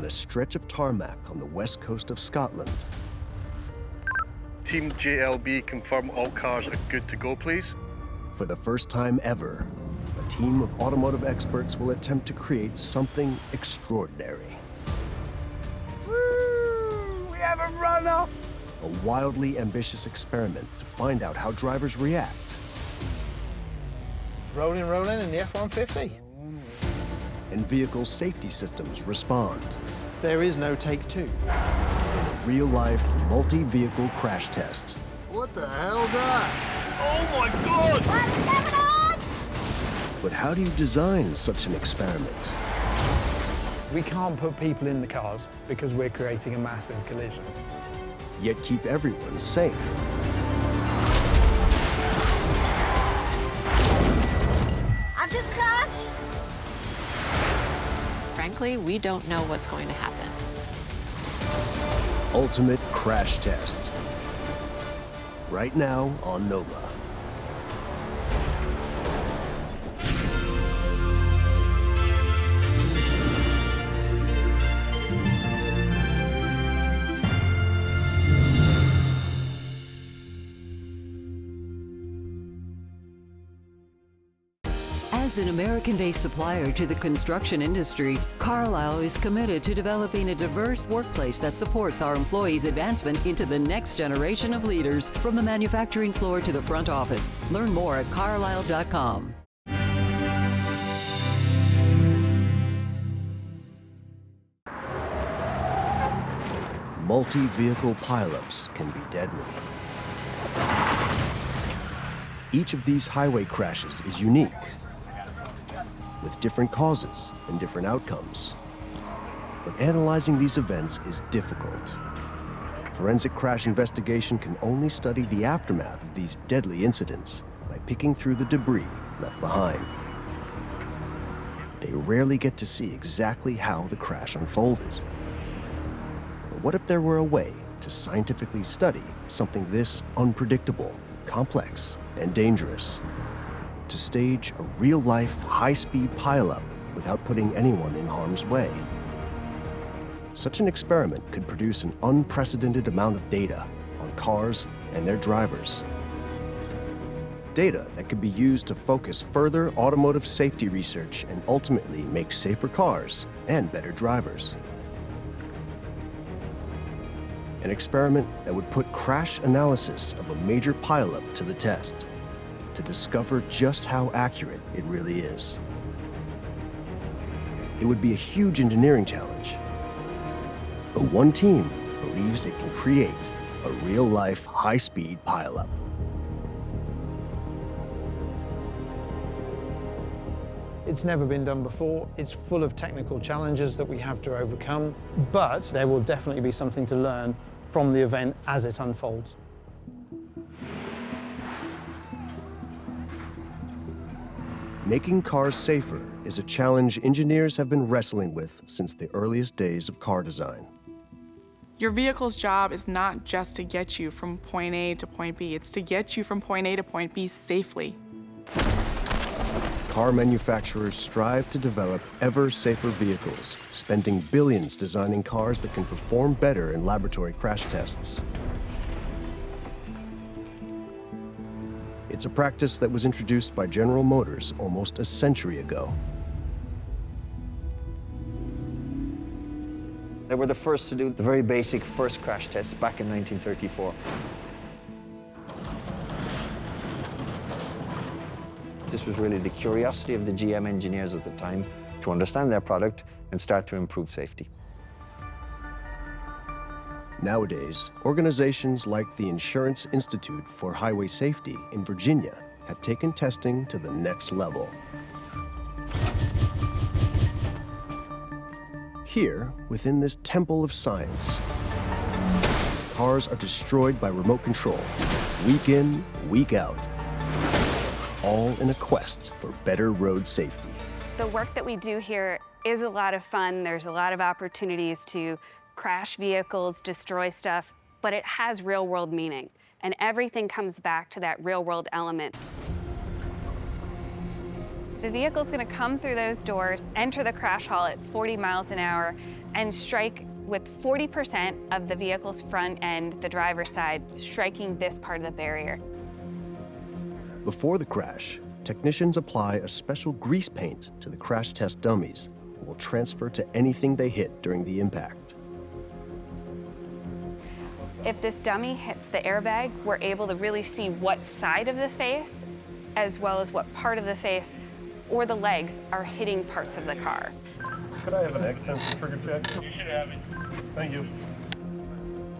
on a stretch of tarmac on the west coast of Scotland. Team JLB, confirm all cars are good to go, please. For the first time ever, a team of automotive experts will attempt to create something extraordinary. Woo! We have a runner! A wildly ambitious experiment to find out how drivers react. Rolling in the F-150. And vehicle safety systems respond. There is no take two. Real-life, multi-vehicle crash test. What the hell's that? Oh my God! What's going on? But how do you design such an experiment? We can't put people in the cars because we're creating a massive collision. Yet keep everyone safe. I've just crashed. Frankly, we don't know what's going to happen. Ultimate crash test. Right now on Nova. As an American-based supplier to the construction industry, Carlisle is committed to developing a diverse workplace that supports our employees' advancement into the next generation of leaders, from the manufacturing floor to the front office. Learn more at carlisle.com. Multi-vehicle pileups can be deadly. Each of these highway crashes is unique, with different causes and different outcomes. But analyzing these events is difficult. Forensic crash investigation can only study the aftermath of these deadly incidents by picking through the debris left behind. They rarely get to see exactly how the crash unfolded. But what if there were a way to scientifically study something this unpredictable, complex, and dangerous? To stage a real-life, high-speed pileup without putting anyone in harm's way. Such an experiment could produce an unprecedented amount of data on cars and their drivers. Data that could be used to focus further automotive safety research and ultimately make safer cars and better drivers. An experiment that would put crash analysis of a major pileup to the test, to discover just how accurate it really is. It would be a huge engineering challenge, but one team believes it can create a real-life, high-speed pileup. It's never been done before. It's full of technical challenges that we have to overcome, but there will definitely be something to learn from the event as it unfolds. Making cars safer is a challenge engineers have been wrestling with since the earliest days of car design. Your vehicle's job is not just to get you from point A to point B, it's to get you from point A to point B safely. Car manufacturers strive to develop ever safer vehicles, spending billions designing cars that can perform better in laboratory crash tests. It's a practice that was introduced by General Motors almost a century ago. They were the first to do the very basic first crash tests back in 1934. This was really the curiosity of the GM engineers at the time to understand their product and start to improve safety. Nowadays, organizations like the Insurance Institute for Highway Safety in Virginia have taken testing to the next level. Here, within this temple of science, cars are destroyed by remote control, week in, week out, all in a quest for better road safety. The work that we do here is a lot of fun. There's a lot of opportunities to crash vehicles, destroy stuff, but it has real-world meaning, and everything comes back to that real-world element. The vehicle's gonna come through those doors, enter the crash hall at 40 miles an hour, and strike with 40% of the vehicle's front end, the driver's side, striking this part of the barrier. Before the crash, technicians apply a special grease paint to the crash test dummies that will transfer to anything they hit during the impact. If this dummy hits the airbag, we're able to really see what side of the face, as well as what part of the face or the legs are hitting parts of the car. Could I have an egg sensor trigger check? You should have it. Thank you.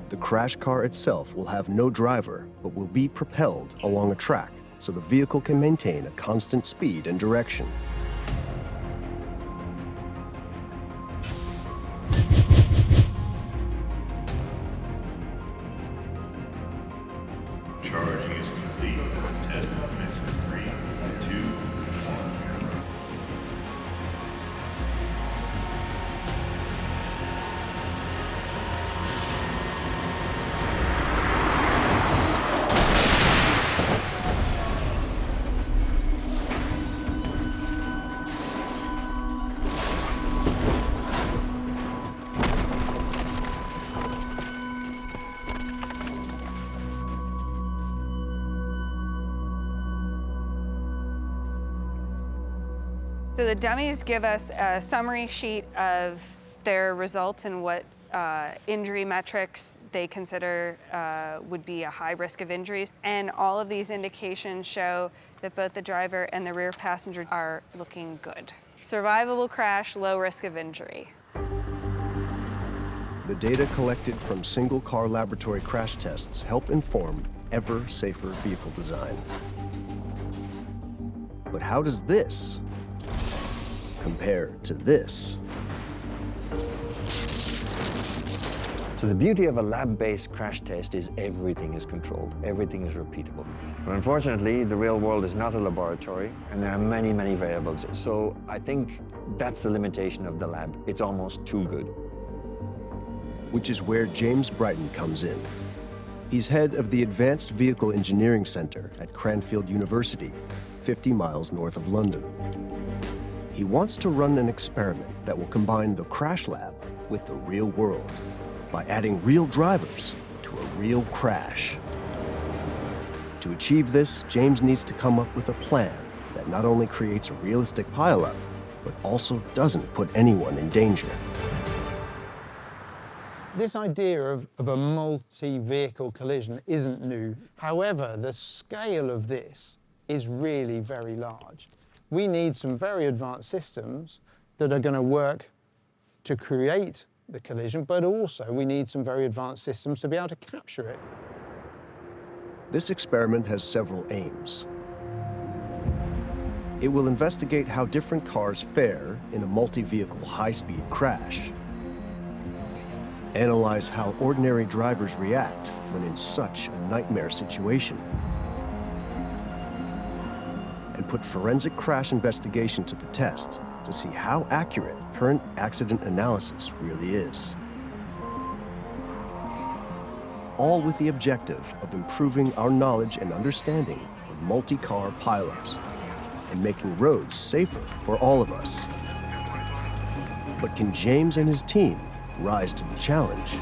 The crash car itself will have no driver, but will be propelled along a track so the vehicle can maintain a constant speed and direction. Charging is complete. Test commences in 3, 2, 1. So the dummies give us a summary sheet of their results and what injury metrics they consider would be a high risk of injuries. And all of these indications show that both the driver and the rear passenger are looking good. Survivable crash, low risk of injury. The data collected from single-car laboratory crash tests help inform ever safer vehicle design. But how does this compare to this? So the beauty of a lab-based crash test is everything is controlled, everything is repeatable. But unfortunately, the real world is not a laboratory, and there are many, many variables. So I think that's the limitation of the lab. It's almost too good. Which is where James Brighton comes in. He's head of the Advanced Vehicle Engineering Center at Cranfield University, 50 miles north of London. He wants to run an experiment that will combine the crash lab with the real world by adding real drivers to a real crash. To achieve this, James needs to come up with a plan that not only creates a realistic pileup, but also doesn't put anyone in danger. This idea of a multi-vehicle collision isn't new. However, the scale of this is really very large. We need some very advanced systems that are going to work to create the collision, but also we need some very advanced systems to be able to capture it. This experiment has several aims. It will investigate how different cars fare in a multi-vehicle high-speed crash, analyze how ordinary drivers react when in such a nightmare situation, and put forensic crash investigation to the test to see how accurate current accident analysis really is. All with the objective of improving our knowledge and understanding of multi-car pileups and making roads safer for all of us. But can James and his team rise to the challenge?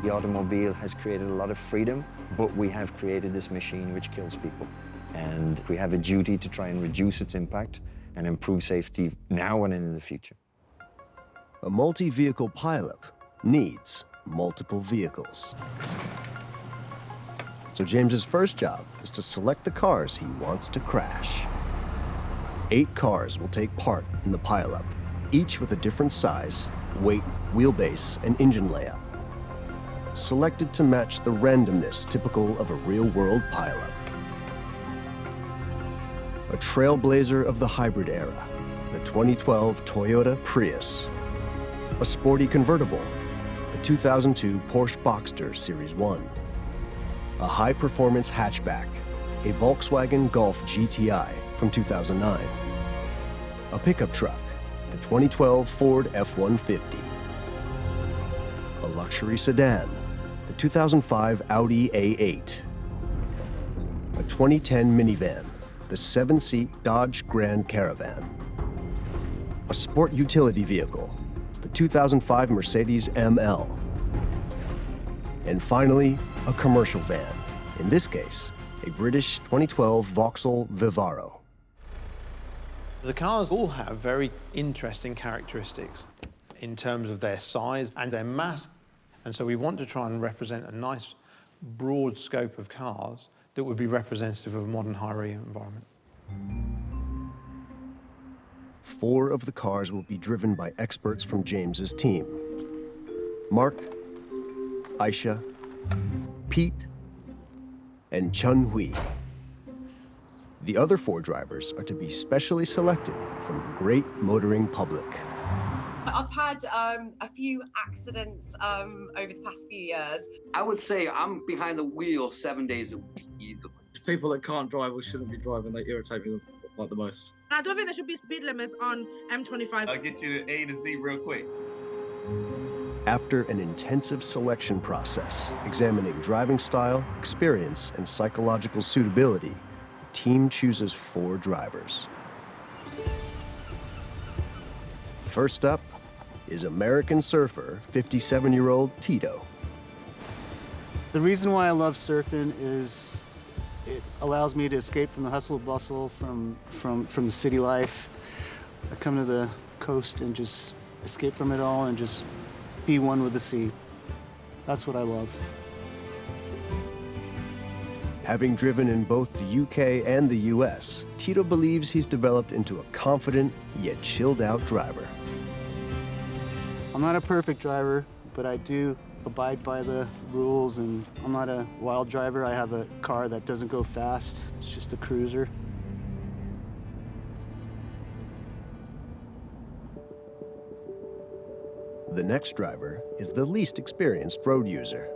The automobile has created a lot of freedom, but we have created this machine which kills people. And we have a duty to try and reduce its impact and improve safety now and in the future. A multi-vehicle pileup needs multiple vehicles. So James's first job is to select the cars he wants to crash. 8 cars will take part in the pileup, each with a different size, weight, wheelbase, and engine layout, selected to match the randomness typical of a real-world pileup. A trailblazer of the hybrid era, the 2012 Toyota Prius, a sporty convertible, the 2002 Porsche Boxster Series 1, a high-performance hatchback, a Volkswagen Golf GTI from 2009, a pickup truck, the 2012 Ford F-150, a luxury sedan, the 2005 Audi A8, a 2010 minivan, the 7-seat Dodge Grand Caravan, a sport utility vehicle, the 2005 Mercedes ML, and finally, a commercial van, in this case, a British 2012 Vauxhall Vivaro. The cars all have very interesting characteristics in terms of their size and their mass. And so we want to try and represent a nice, broad scope of cars that would be representative of a modern highway environment. 4 of the cars will be driven by experts from James's team. Mark, Aisha, Pete, and Chun Hui. The other 4 drivers are to be specially selected from the great motoring public. I've had a few accidents over the past few years. I would say I'm behind the wheel 7 days a week easily. People that can't drive or shouldn't be driving, they irritate me like the most. I don't think there should be speed limits on M25. I'll get you to A to Z real quick. After an intensive selection process, examining driving style, experience, and psychological suitability, the team chooses 4 drivers. First up is American surfer, 57-year-old Tito. The reason why I love surfing is it allows me to escape from the hustle and bustle, from the city life. I come to the coast and just escape from it all and just be one with the sea. That's what I love. Having driven in both the UK and the US, Tito believes he's developed into a confident yet chilled-out driver. I'm not a perfect driver, but I do abide by the rules, and I'm not a wild driver. I have a car that doesn't go fast. It's just a cruiser. The next driver is the least experienced road user.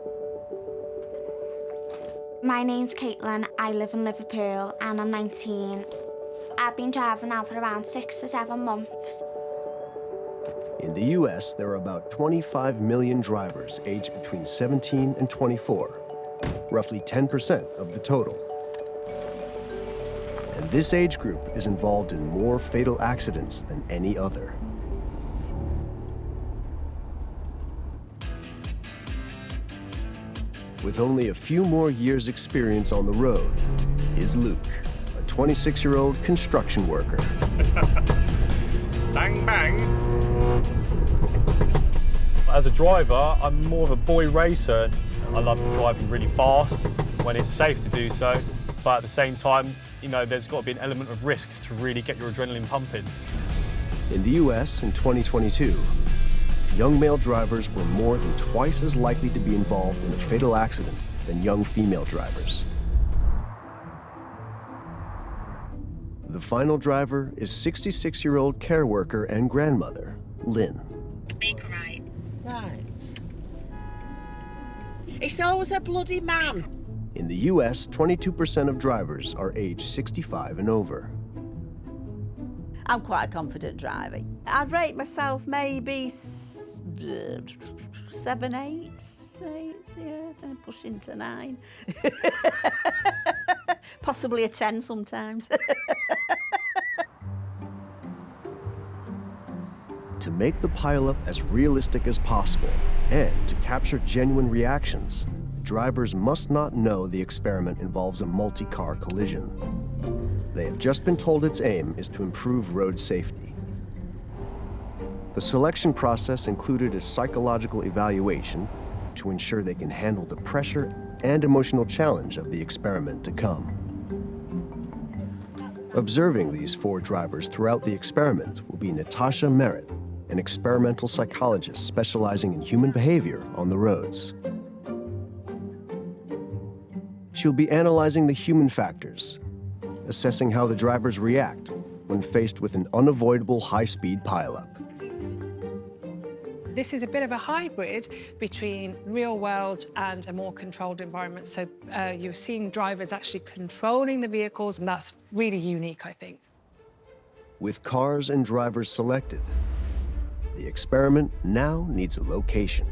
My name's Caitlin. I live in Liverpool and I'm 19. I've been driving now for around 6 to 7 months. In the US, there are about 25 million drivers aged between 17 and 24, roughly 10% of the total. And this age group is involved in more fatal accidents than any other. With only a few more years' experience on the road is Luke, a 26-year-old construction worker. Bang, bang. As a driver, I'm more of a boy racer. I love driving really fast when it's safe to do so, but at the same time, you know, there's got to be an element of risk to really get your adrenaline pumping. In the US in 2022, young male drivers were more than twice as likely to be involved in a fatal accident than young female drivers. The final driver is 66-year-old care worker and grandmother, Lynn. Make right. Right. It's always a bloody man. In the US, 22% of drivers are age 65 and over. I'm quite a confident driver. I'd rate myself maybe 7, 8, yeah, pushing to 9. Possibly a 10 sometimes. To make the pileup as realistic as possible and to capture genuine reactions, the drivers must not know the experiment involves a multi-car collision. They have just been told its aim is to improve road safety. The selection process included a psychological evaluation to ensure they can handle the pressure and emotional challenge of the experiment to come. Observing these 4 drivers throughout the experiment will be Natasha Merritt, an experimental psychologist specializing in human behavior on the roads. She'll be analyzing the human factors, assessing how the drivers react when faced with an unavoidable high-speed pileup. This is a bit of a hybrid between real world and a more controlled environment. So you're seeing drivers actually controlling the vehicles, and that's really unique, I think. With cars and drivers selected, the experiment now needs a location.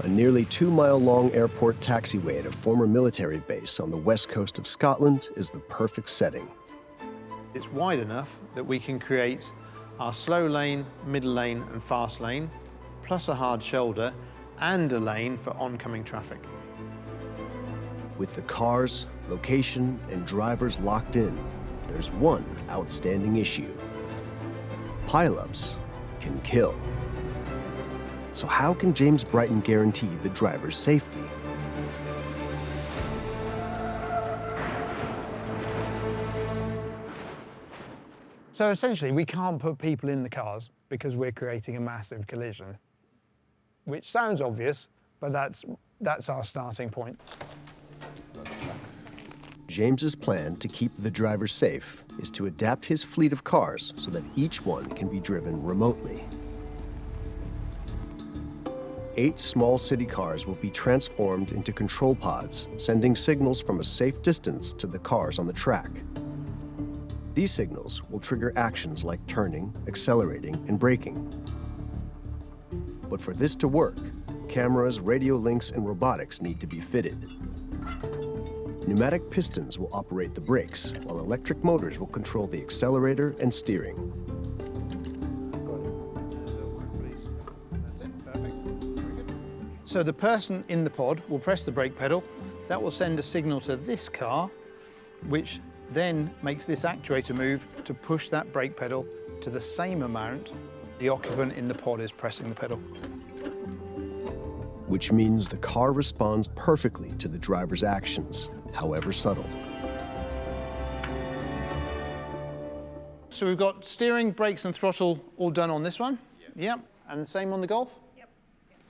A nearly 2-mile-long airport taxiway at a former military base on the west coast of Scotland is the perfect setting. It's wide enough that we can create our slow lane, middle lane and fast lane, plus a hard shoulder and a lane for oncoming traffic. With the cars, location, and drivers locked in, there's one outstanding issue. Pileups can kill. So how can James Brighton guarantee the driver's safety? So essentially, we can't put people in the cars because we're creating a massive collision, which sounds obvious, but that's our starting point. James's plan to keep the driver safe is to adapt his fleet of cars so that each one can be driven remotely. 8 small city cars will be transformed into control pods, sending signals from a safe distance to the cars on the track. These signals will trigger actions like turning, accelerating, and braking. But for this to work, cameras, radio links, and robotics need to be fitted. Pneumatic pistons will operate the brakes, while electric motors will control the accelerator and steering. So the person in the pod will press the brake pedal. That will send a signal to this car, which then makes this actuator move to push that brake pedal to the same amount the occupant in the pod is pressing the pedal. Which means the car responds perfectly to the driver's actions, however subtle. So we've got steering, brakes and throttle all done on this one. Yep. And the same on the Golf? Yep.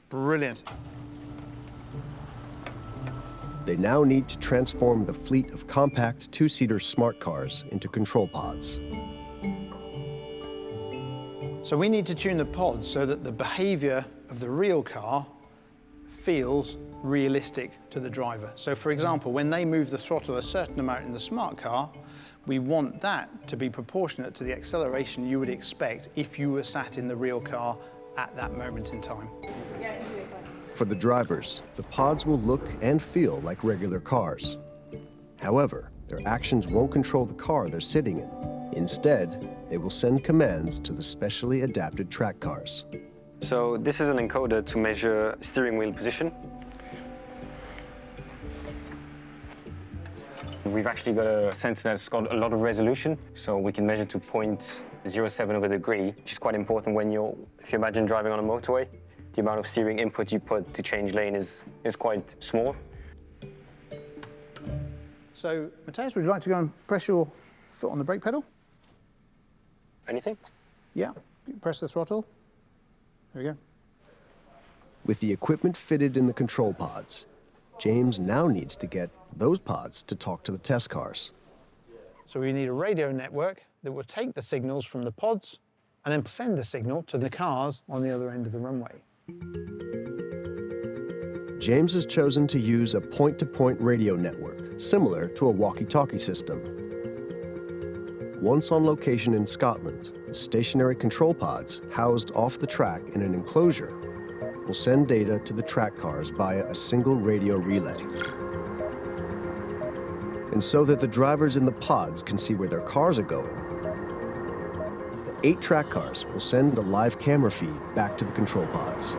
Brilliant. They now need to transform the fleet of compact 2-seater smart cars into control pods. So we need to tune the pods so that the behavior of the real car feels realistic to the driver. So for example, when they move the throttle a certain amount in the smart car, we want that to be proportionate to the acceleration you would expect if you were sat in the real car at that moment in time. For the drivers, the pods will look and feel like regular cars. However, their actions won't control the car they're sitting in. Instead, they will send commands to the specially adapted track cars. So this is an encoder to measure steering wheel position. We've actually got a sensor that's got a lot of resolution, so we can measure to 0.07 of a degree, which is quite important when if you imagine driving on a motorway, the amount of steering input you put to change lane is quite small. So, Matthias, would you like to go and press your foot on the brake pedal? Anything? Yeah, press the throttle. There we go. With the equipment fitted in the control pods, James now needs to get those pods to talk to the test cars. So we need a radio network that will take the signals from the pods and then send a signal to the cars on the other end of the runway. James has chosen to use a point-to-point radio network, similar to a walkie-talkie system. Once on location in Scotland, the stationary control pods, housed off the track in an enclosure, will send data to the track cars via a single radio relay. And so that the drivers in the pods can see where their cars are going, the 8 track cars will send a live camera feed back to the control pods.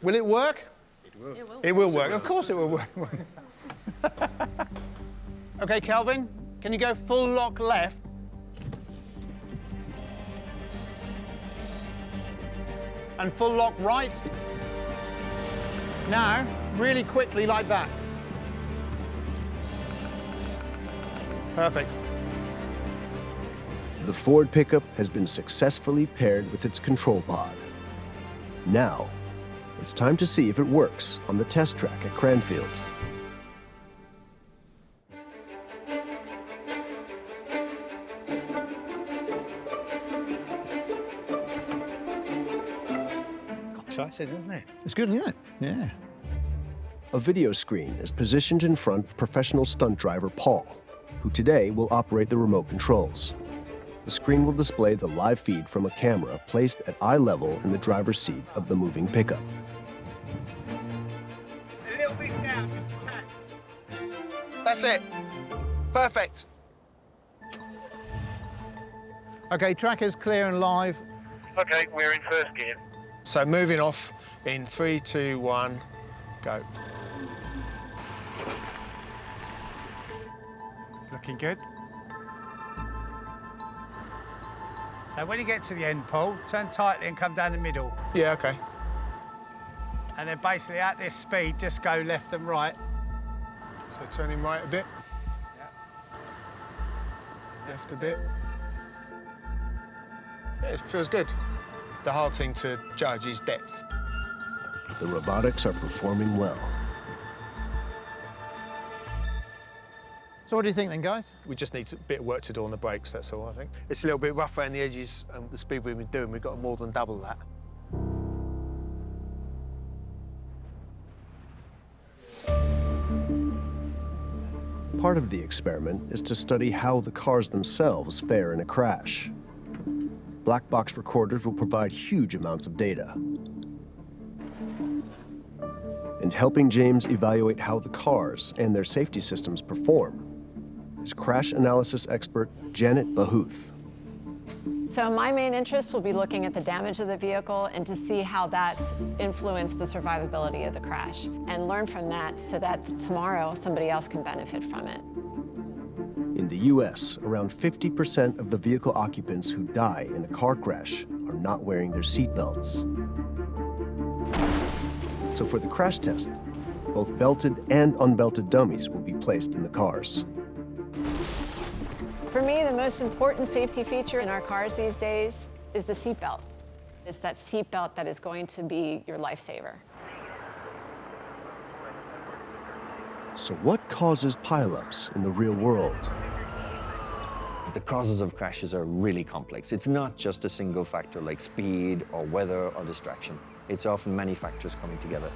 Will it work? It will. It will work. Of course it will work. Okay, Calvin, can you go full lock left? And full lock right? Now, really quickly like that. Perfect. The Ford pickup has been successfully paired with its control pod. Now, it's time to see if it works on the test track at Cranfield. Exciting, isn't it? It's good, isn't it? Yeah. A video screen is positioned in front of professional stunt driver Paul, who today will operate the remote controls. The screen will display the live feed from a camera placed at eye level in the driver's seat of the moving pickup. A little bit down, just a tad. That's it. Perfect. Okay, tracker's clear and live. Okay, we're in first gear. So moving off in 3, 2, 1, go. It's looking good. So when you get to the end, Paul, turn tightly and come down the middle. Yeah, okay. And then basically at this speed, just go left and right. So turning right a bit. Left a bit. Yeah, it feels good. The hard thing to judge is depth. The robotics are performing well. So what do you think then, guys? We just need a bit of work to do on the brakes, that's all, I think. It's a little bit rough around the edges, and the speed we've been doing, we've got more than double that. Part of the experiment is to study how the cars themselves fare in a crash. Black box recorders will provide huge amounts of data. And helping James evaluate how the cars and their safety systems perform is crash analysis expert Janet Bahuth. So my main interest will be looking at the damage of the vehicle and to see how that influenced the survivability of the crash and learn from that so that tomorrow somebody else can benefit from it. In the US, around 50% of the vehicle occupants who die in a car crash are not wearing their seatbelts. So for the crash test, both belted and unbelted dummies will be placed in the cars. For me, the most important safety feature in our cars these days is the seatbelt. It's that seatbelt that is going to be your lifesaver. So what causes pileups in the real world? The causes of crashes are really complex. It's not just a single factor like speed or weather or distraction. It's often many factors coming together.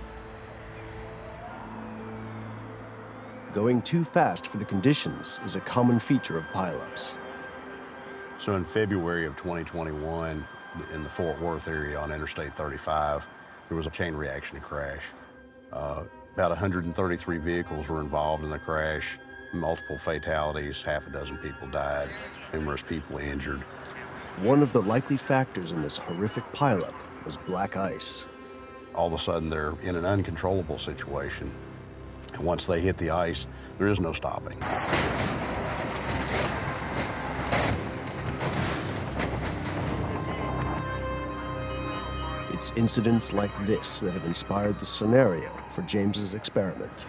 Going too fast for the conditions is a common feature of pileups. So in February of 2021, in the Fort Worth area on Interstate 35, there was a chain reaction crash. About 133 vehicles were involved in the crash, multiple fatalities, half a dozen people died, numerous people injured. One of the likely factors in this horrific pileup was black ice. All of a sudden, they're in an uncontrollable situation. And once they hit the ice, there is no stopping. It's incidents like this that have inspired the scenario for James's experiment.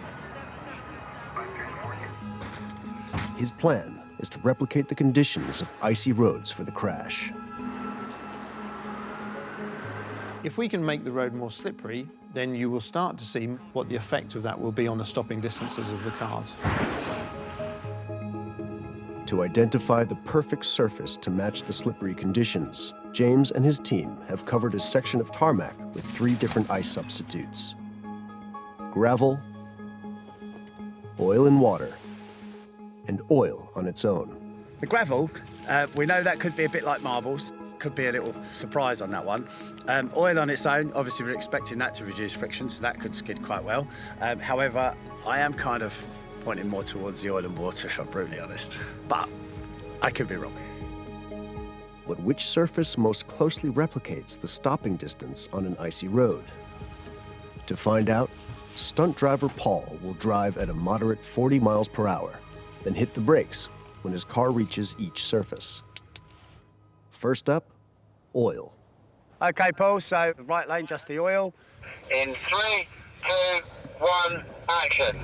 His plan is to replicate the conditions of icy roads for the crash. If we can make the road more slippery, then you will start to see what the effect of that will be on the stopping distances of the cars. To identify the perfect surface to match the slippery conditions, James and his team have covered a section of tarmac with 3 different ice substitutes: gravel, oil and water, and oil on its own. The gravel, we know that could be a bit like marbles. Could be a little surprise on that one. Oil on its own, obviously we're expecting that to reduce friction, so that could skid quite well. However, I am kind of pointing more towards the oil and water, if I'm brutally honest. But I could be wrong. But which surface most closely replicates the stopping distance on an icy road? To find out, stunt driver Paul will drive at a moderate 40 miles per hour, then hit the brakes when his car reaches each surface. First up, oil. Okay, Paul, so right lane, just the oil. In 3, 2, 1, action.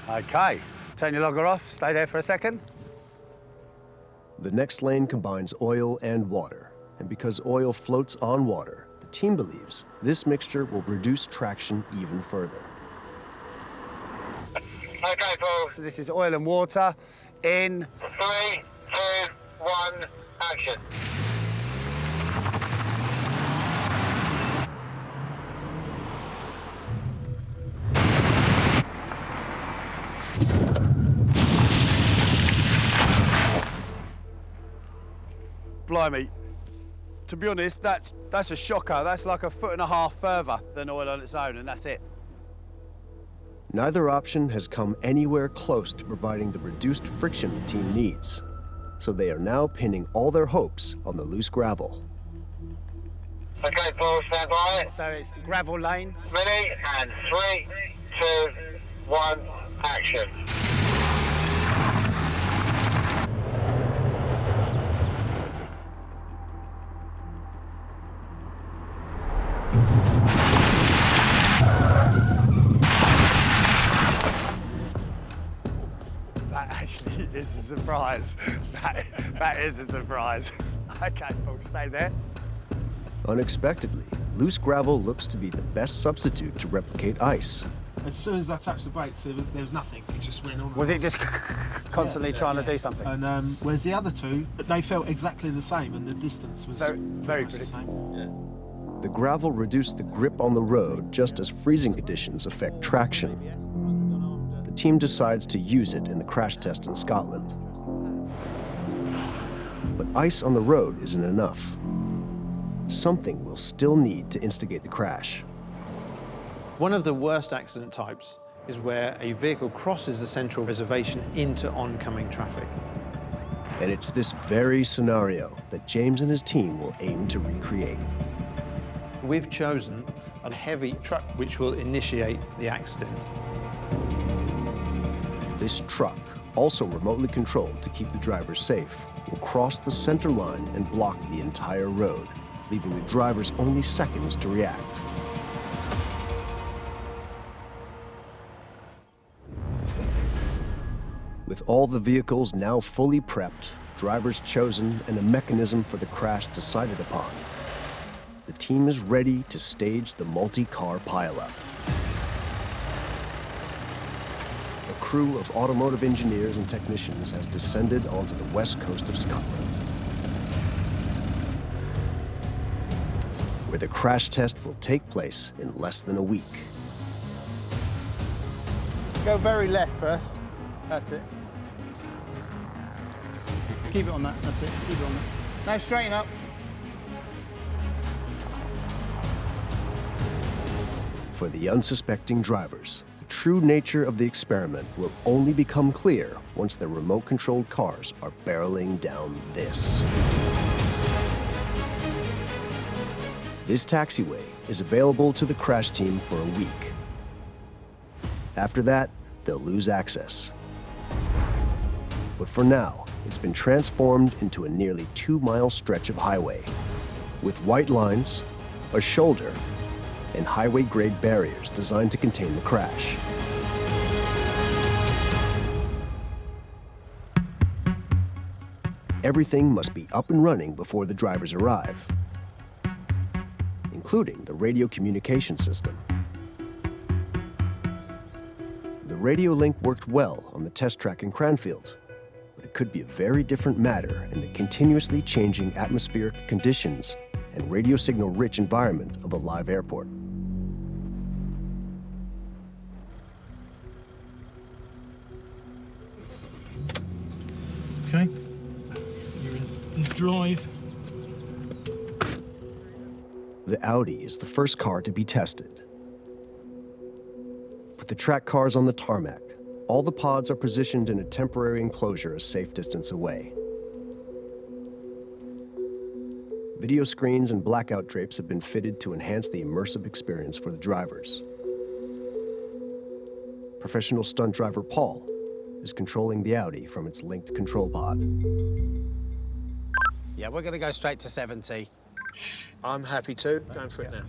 Okay, turn your logger off, stay there for a second. The next lane combines oil and water, and because oil floats on water, the team believes this mixture will reduce traction even further. Okay, Paul. So this is oil and water in 3, 2, 1, action. Blimey. To be honest, that's a shocker. That's like 1.5 foot further than oil on its own, and that's it. Neither option has come anywhere close to providing the reduced friction the team needs, so they are now pinning all their hopes on the loose gravel. Okay, Paul, stand by. So it's gravel lane. Ready, and 3, 2, 1, action. That actually is a surprise. That is a surprise. Okay, Paul, stay there. Unexpectedly, loose gravel looks to be the best substitute to replicate ice. As soon as I touched the brakes, there was nothing. It just went on. Was it just constantly trying to do something? And whereas the other two, they felt exactly the same, and the distance was very the same. Yeah. The gravel reduced the grip on the road just as freezing conditions affect traction. The team decides to use it in the crash test in Scotland. But ice on the road isn't enough. Something will still need to instigate the crash. One of the worst accident types is where a vehicle crosses the central reservation into oncoming traffic. And it's this very scenario that James and his team will aim to recreate. We've chosen a heavy truck which will initiate the accident. This truck, also remotely controlled to keep the driver safe, will cross the center line and block the entire road, leaving the drivers only seconds to react. With all the vehicles now fully prepped, drivers chosen, and a mechanism for the crash decided upon, the team is ready to stage the multi-car pileup. A crew of automotive engineers and technicians has descended onto the west coast of Scotland, where the crash test will take place in less than a week. Go very left first. That's it. Keep it on that. That's it. Keep it on that. Now straighten up. For the unsuspecting drivers, the true nature of the experiment will only become clear once their remote-controlled cars are barreling down this. This taxiway is available to the crash team for a week. After that, they'll lose access. But for now, it's been transformed into a nearly 2-mile stretch of highway, with white lines, a shoulder, and highway-grade barriers designed to contain the crash. Everything must be up and running before the drivers arrive, including the radio communication system. The radio link worked well on the test track in Cranfield, but it could be a very different matter in the continuously changing atmospheric conditions and radio signal-rich environment of a live airport. Okay. You're in drive. The Audi is the first car to be tested. With the track cars on the tarmac, all the pods are positioned in a temporary enclosure a safe distance away. Video screens and blackout drapes have been fitted to enhance the immersive experience for the drivers. Professional stunt driver Paul is controlling the Audi from its linked control pod. Yeah, we're going to go straight to 70. I'm happy to. Going for it now.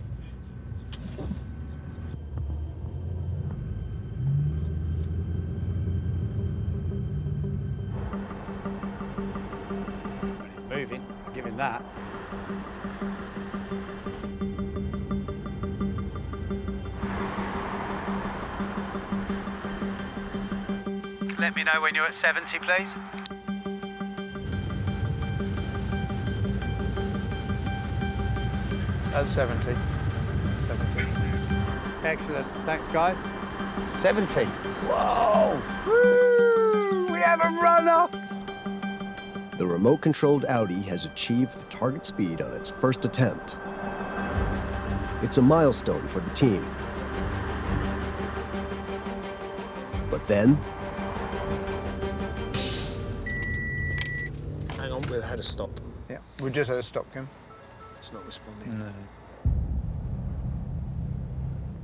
It's moving. I'll give him that. Let me know when you're at 70, please. At 70. 70. Excellent. Thanks, guys. 70. Whoa! Woo! We have a runner! The remote-controlled Audi has achieved the target speed on its first attempt. It's a milestone for the team. But then, hang on, we had a stop. Yeah, we just had a stop, Kim. It's not responding. No.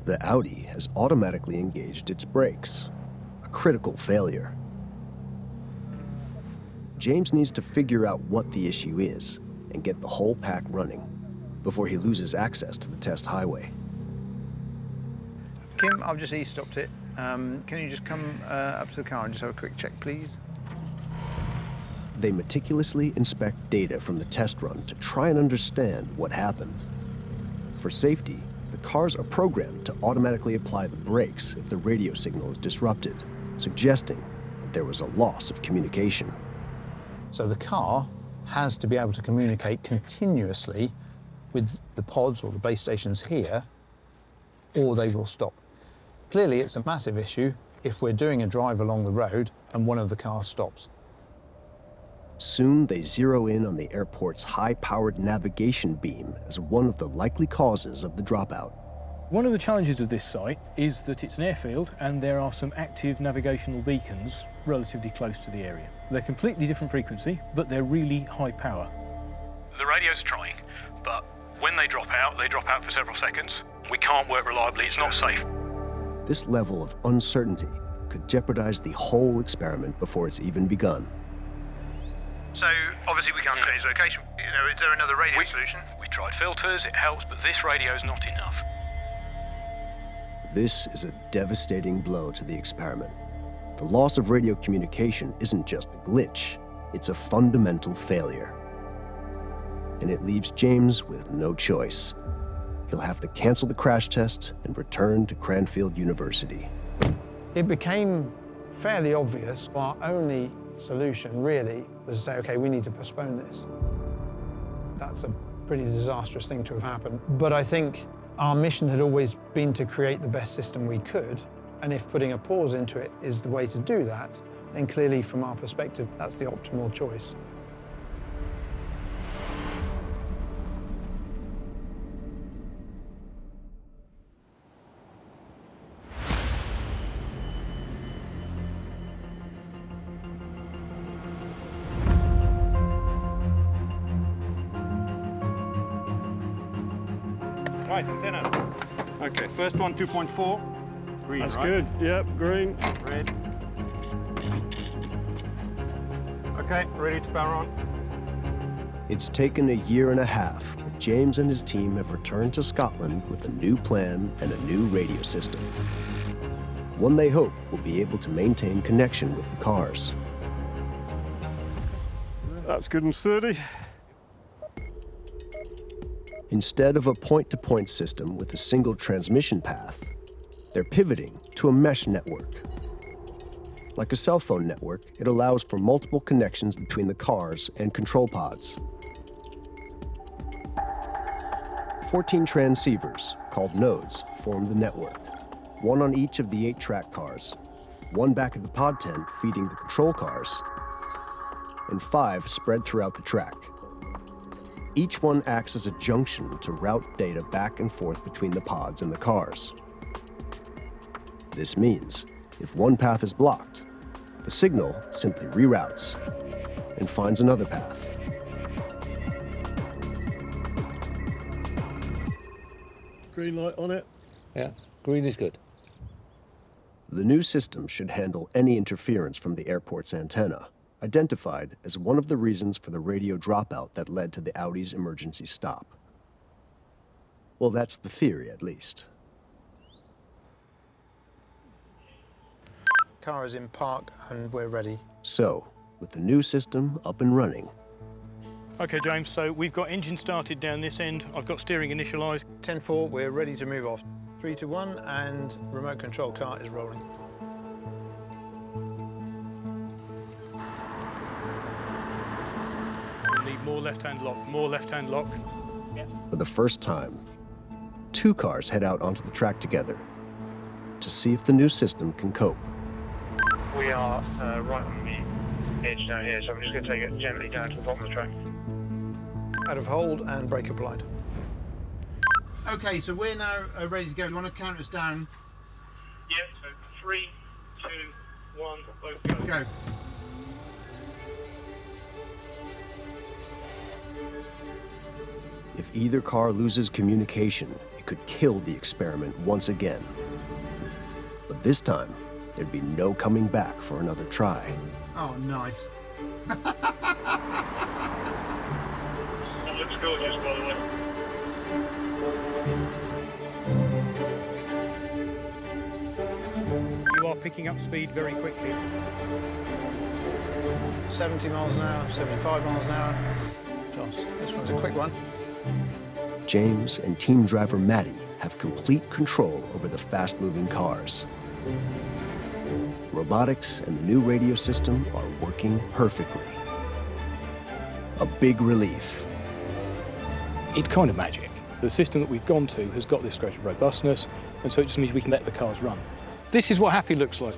the Audi has automatically engaged its brakes, a critical failure. James needs to figure out what the issue is and get the whole pack running before he loses access to the test highway. Kim, I've just e-stopped it. Can you just come up to the car and just have a quick check, please? They meticulously inspect data from the test run to try and understand what happened. For safety, the cars are programmed to automatically apply the brakes if the radio signal is disrupted, suggesting that there was a loss of communication. So the car has to be able to communicate continuously with the pods or the base stations here, or they will stop. Clearly, it's a massive issue if we're doing a drive along the road and one of the cars stops. Soon, they zero in on the airport's high-powered navigation beam as one of the likely causes of the dropout. One of the challenges of this site is that it's an airfield and there are some active navigational beacons relatively close to the area. They're completely different frequency, but they're really high power. The radio's trying, but when they drop out for several seconds. We can't work reliably, it's not safe. This level of uncertainty could jeopardize the whole experiment before it's even begun. So, obviously we can't change location. You know, is there another radio solution? We tried filters, it helps, but this radio's not enough. This is a devastating blow to the experiment. The loss of radio communication isn't just a glitch, it's a fundamental failure. And it leaves James with no choice. He'll have to cancel the crash test and return to Cranfield University. It became fairly obvious our only solution really was to say, okay, we need to postpone this. That's a pretty disastrous thing to have happened. But I think our mission had always been to create the best system we could. And if putting a pause into it is the way to do that, then clearly from our perspective, that's the optimal choice. Right, antenna. Okay, first one, 2.4. Green, That's right? good. Yep, green. Red. Okay, ready to power on. It's taken a year and a half, but James and his team have returned to Scotland with a new plan and a new radio system. One they hope will be able to maintain connection with the cars. That's good and sturdy. Instead of a point-to-point system with a single transmission path, they're pivoting to a mesh network. Like a cell phone network, it allows for multiple connections between the cars and control pods. 14 transceivers, called nodes, form the network, one on each of the 8 track cars, one back at the pod tent feeding the control cars, and 5 spread throughout the track. Each one acts as a junction to route data back and forth between the pods and the cars. This means, if one path is blocked, the signal simply reroutes and finds another path. Green light on it. Yeah, green is good. The new system should handle any interference from the airport's antenna, identified as one of the reasons for the radio dropout that led to the Audi's emergency stop. Well, that's the theory, at least. Car is in park and we're ready. So, with the new system up and running, Okay, James, so we've got engine started down this end. I've got steering initialised. 10-4, we're ready to move off. 3 to 1, and remote control car is rolling. Need more left-hand lock, more left-hand lock. for the first time, 2 cars head out onto the track together to see if the new system can cope. We are right on the Edge down here, so I'm just going to take it gently down to the bottom of the track. Out of hold and brake applied. Okay, so we're now ready to go. Do you want to count us down? Yeah, so 3, 2, 1, both go. Go. If either car loses communication, it could kill the experiment once again. But this time, there'd be no coming back for another try. Oh, nice. That looks gorgeous, by the way. You are picking up speed very quickly. 70 miles an hour, 75 miles an hour. Joss, this one's a quick one. James and team driver Matty have complete control over the fast-moving cars. Robotics and the new radio system are working perfectly. A big relief. It's kind of magic. The system that we've gone to has got this greater robustness, and so it just means we can let the cars run. This is what happy looks like.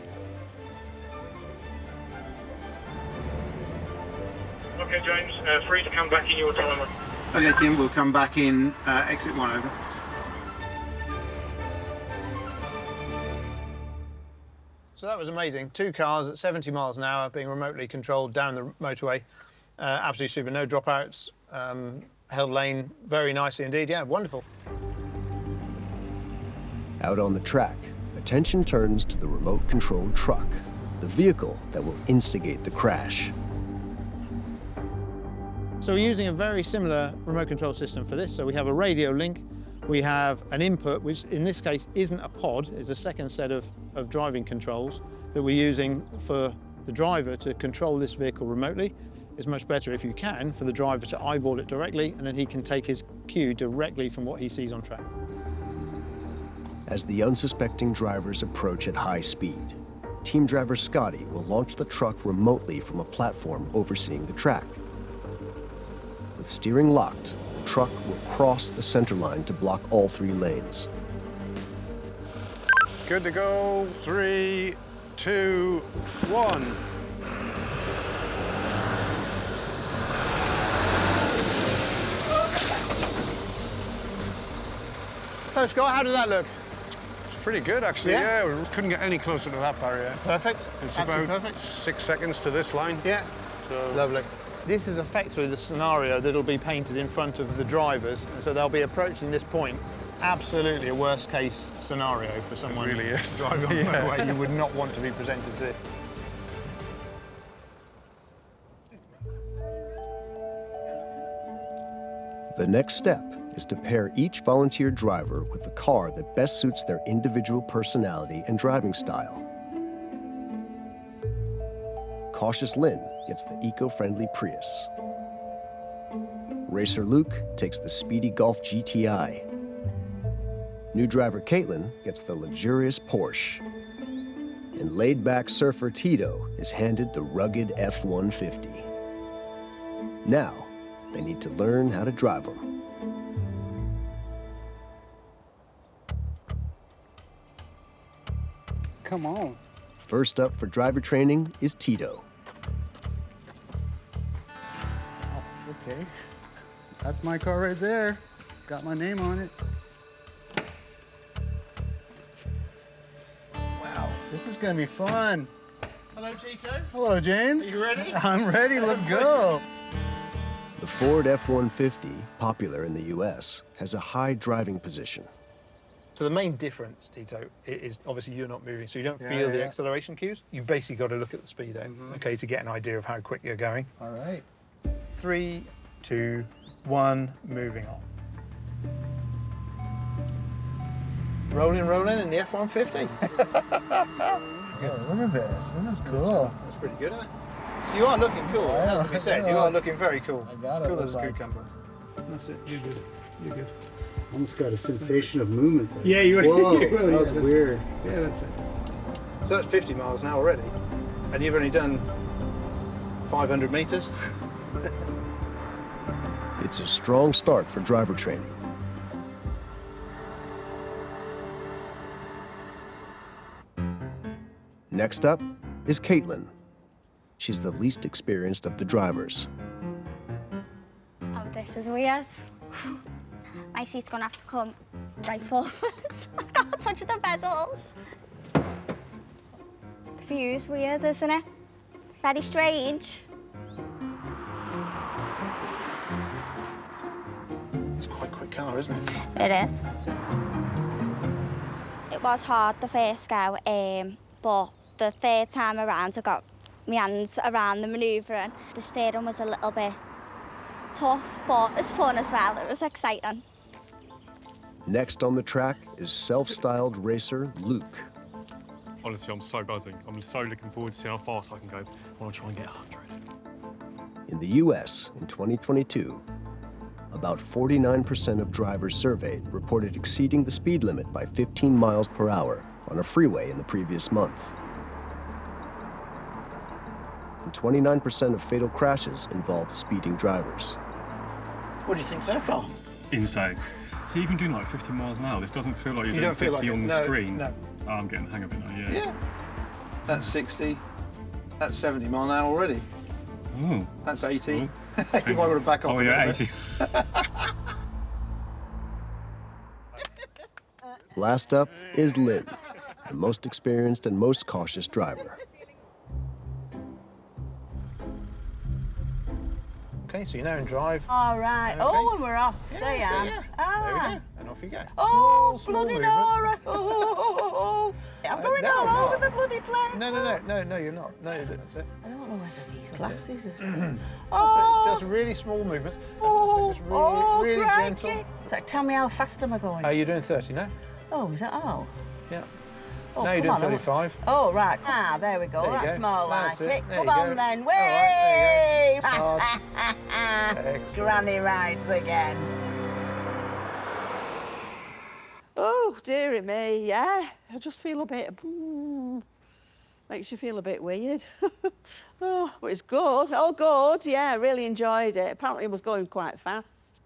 Okay, James, free to come back in your timer. Okay, Kim, we'll come back in exit 1, over. So that was amazing. 2 cars at 70 miles an hour being remotely controlled down the motorway. Absolutely super, no dropouts, held lane very nicely indeed. Yeah, wonderful. Out on the track, attention turns to the remote-controlled truck, the vehicle that will instigate the crash. So we're using a very similar remote control system for this. So we have a radio link, we have an input, which in this case isn't a pod, it's a second set of driving controls that we're using for the driver to control this vehicle remotely. It's much better, if you can, for the driver to eyeball it directly, and then he can take his cue directly from what he sees on track. As the unsuspecting drivers approach at high speed, team driver Scotty will launch the truck remotely from a platform overseeing the track. With steering locked, the truck will cross the center line to block all 3 lanes. Good to go. 3, 2, 1. So Scott, how did that look? It's pretty good, actually. Yeah, we couldn't get any closer to that barrier. Perfect. It's Absolutely about perfect. 6 seconds to this line. Yeah. So Lovely. This is effectively the scenario that'll be painted in front of the drivers, and so they'll be approaching this point. Absolutely a worst-case scenario for someone really is. driving on the motorway. You would not want to be presented to. The next step is to pair each volunteer driver with the car that best suits their individual personality and driving style. Cautious Lynn gets the eco-friendly Prius. Racer Luke takes the speedy Golf GTI. New driver Caitlin gets the luxurious Porsche. And laid-back surfer Tito is handed the rugged F-150. Now, they need to learn how to drive them. Come on. First up for driver training is Tito. Okay. That's my car right there. Got my name on it. Wow, this is gonna be fun. Hello, Tito. Hello, James. Are you ready? I'm ready, let's go. The Ford F-150, popular in the US, has a high driving position. So the main difference, Tito, is obviously you're not moving, so you don't Yeah, feel the yeah. acceleration cues. You've basically got to look at the speedo, okay, to get an idea of how quick you're going. All right. 3, 2, 1, moving on. Rolling in the F-150. Oh, look at this. This is cool. That's pretty good, isn't it? So you are looking cool, it has to be said. You are looking very cool. I got it. Cool as a Like- cucumber. That's it, you're good. You're good. Almost got a sensation of movement there. Yeah, you Whoa, you really that was did. weird. Yeah, that's it. So that's 50 miles an hour already, and you've only done 500 meters. It's a strong start for driver training. Next up is Caitlin. she's the least experienced of the drivers. Oh, this is weird. My seat's gonna have to come right forward. I can't touch the pedals. The view's weird, isn't it? Very strange. It's quite a quick car, isn't it? It is. It was hard the first go, but the third time around I got my hands around the manoeuvring. The steering was a little bit tough, but it's fun as well. It was exciting. Next on the track is self-styled racer Luke. Honestly, I'm so buzzing. I'm so looking forward to seeing how fast I can go. I want to try and get 100. In the US in 2022, about 49% of drivers surveyed reported exceeding the speed limit by 15 miles per hour on a freeway in the previous month. And 29% of fatal crashes involved speeding drivers. What do you think so far? Insane. See, even doing like 50 miles an hour, this doesn't feel like you're doing 50 on the screen. No. Oh, I'm getting the hang of it now, yeah. Yeah. That's 60. That's 70 mile an hour already. Oh. That's 80. You might want to back off Oh, a yeah, little 80. Last up is Lynn, the most experienced and most cautious driver. Okay, so you know and drive. All right. Okay. Oh, and we're off. Yeah, there you so are. yeah. Ah. There we go. And off you go. Oh, Small bloody movement. Nora. Oh. I'm going no, all I'm over not. the bloody place. No, you're not. No, that's it. I don't know whether these glasses are... That's Oh. it. Just really small movements. Oh, Just really, really crikey. gentle. So tell me how fast am I going? You're doing 30 now? Oh, is that all? Yeah. Oh, now you're come doing on, 35. Oh, right. Ah, there we go. There you That's go. more That's like it. it. There Come you on go. then. All right, Way! there you go. Excellent. Granny rides again. Oh, dearie me, yeah. I just feel a bit... makes you feel a bit weird. Oh, but it's good. Oh, good. Yeah, I really enjoyed it. Apparently it was going quite fast.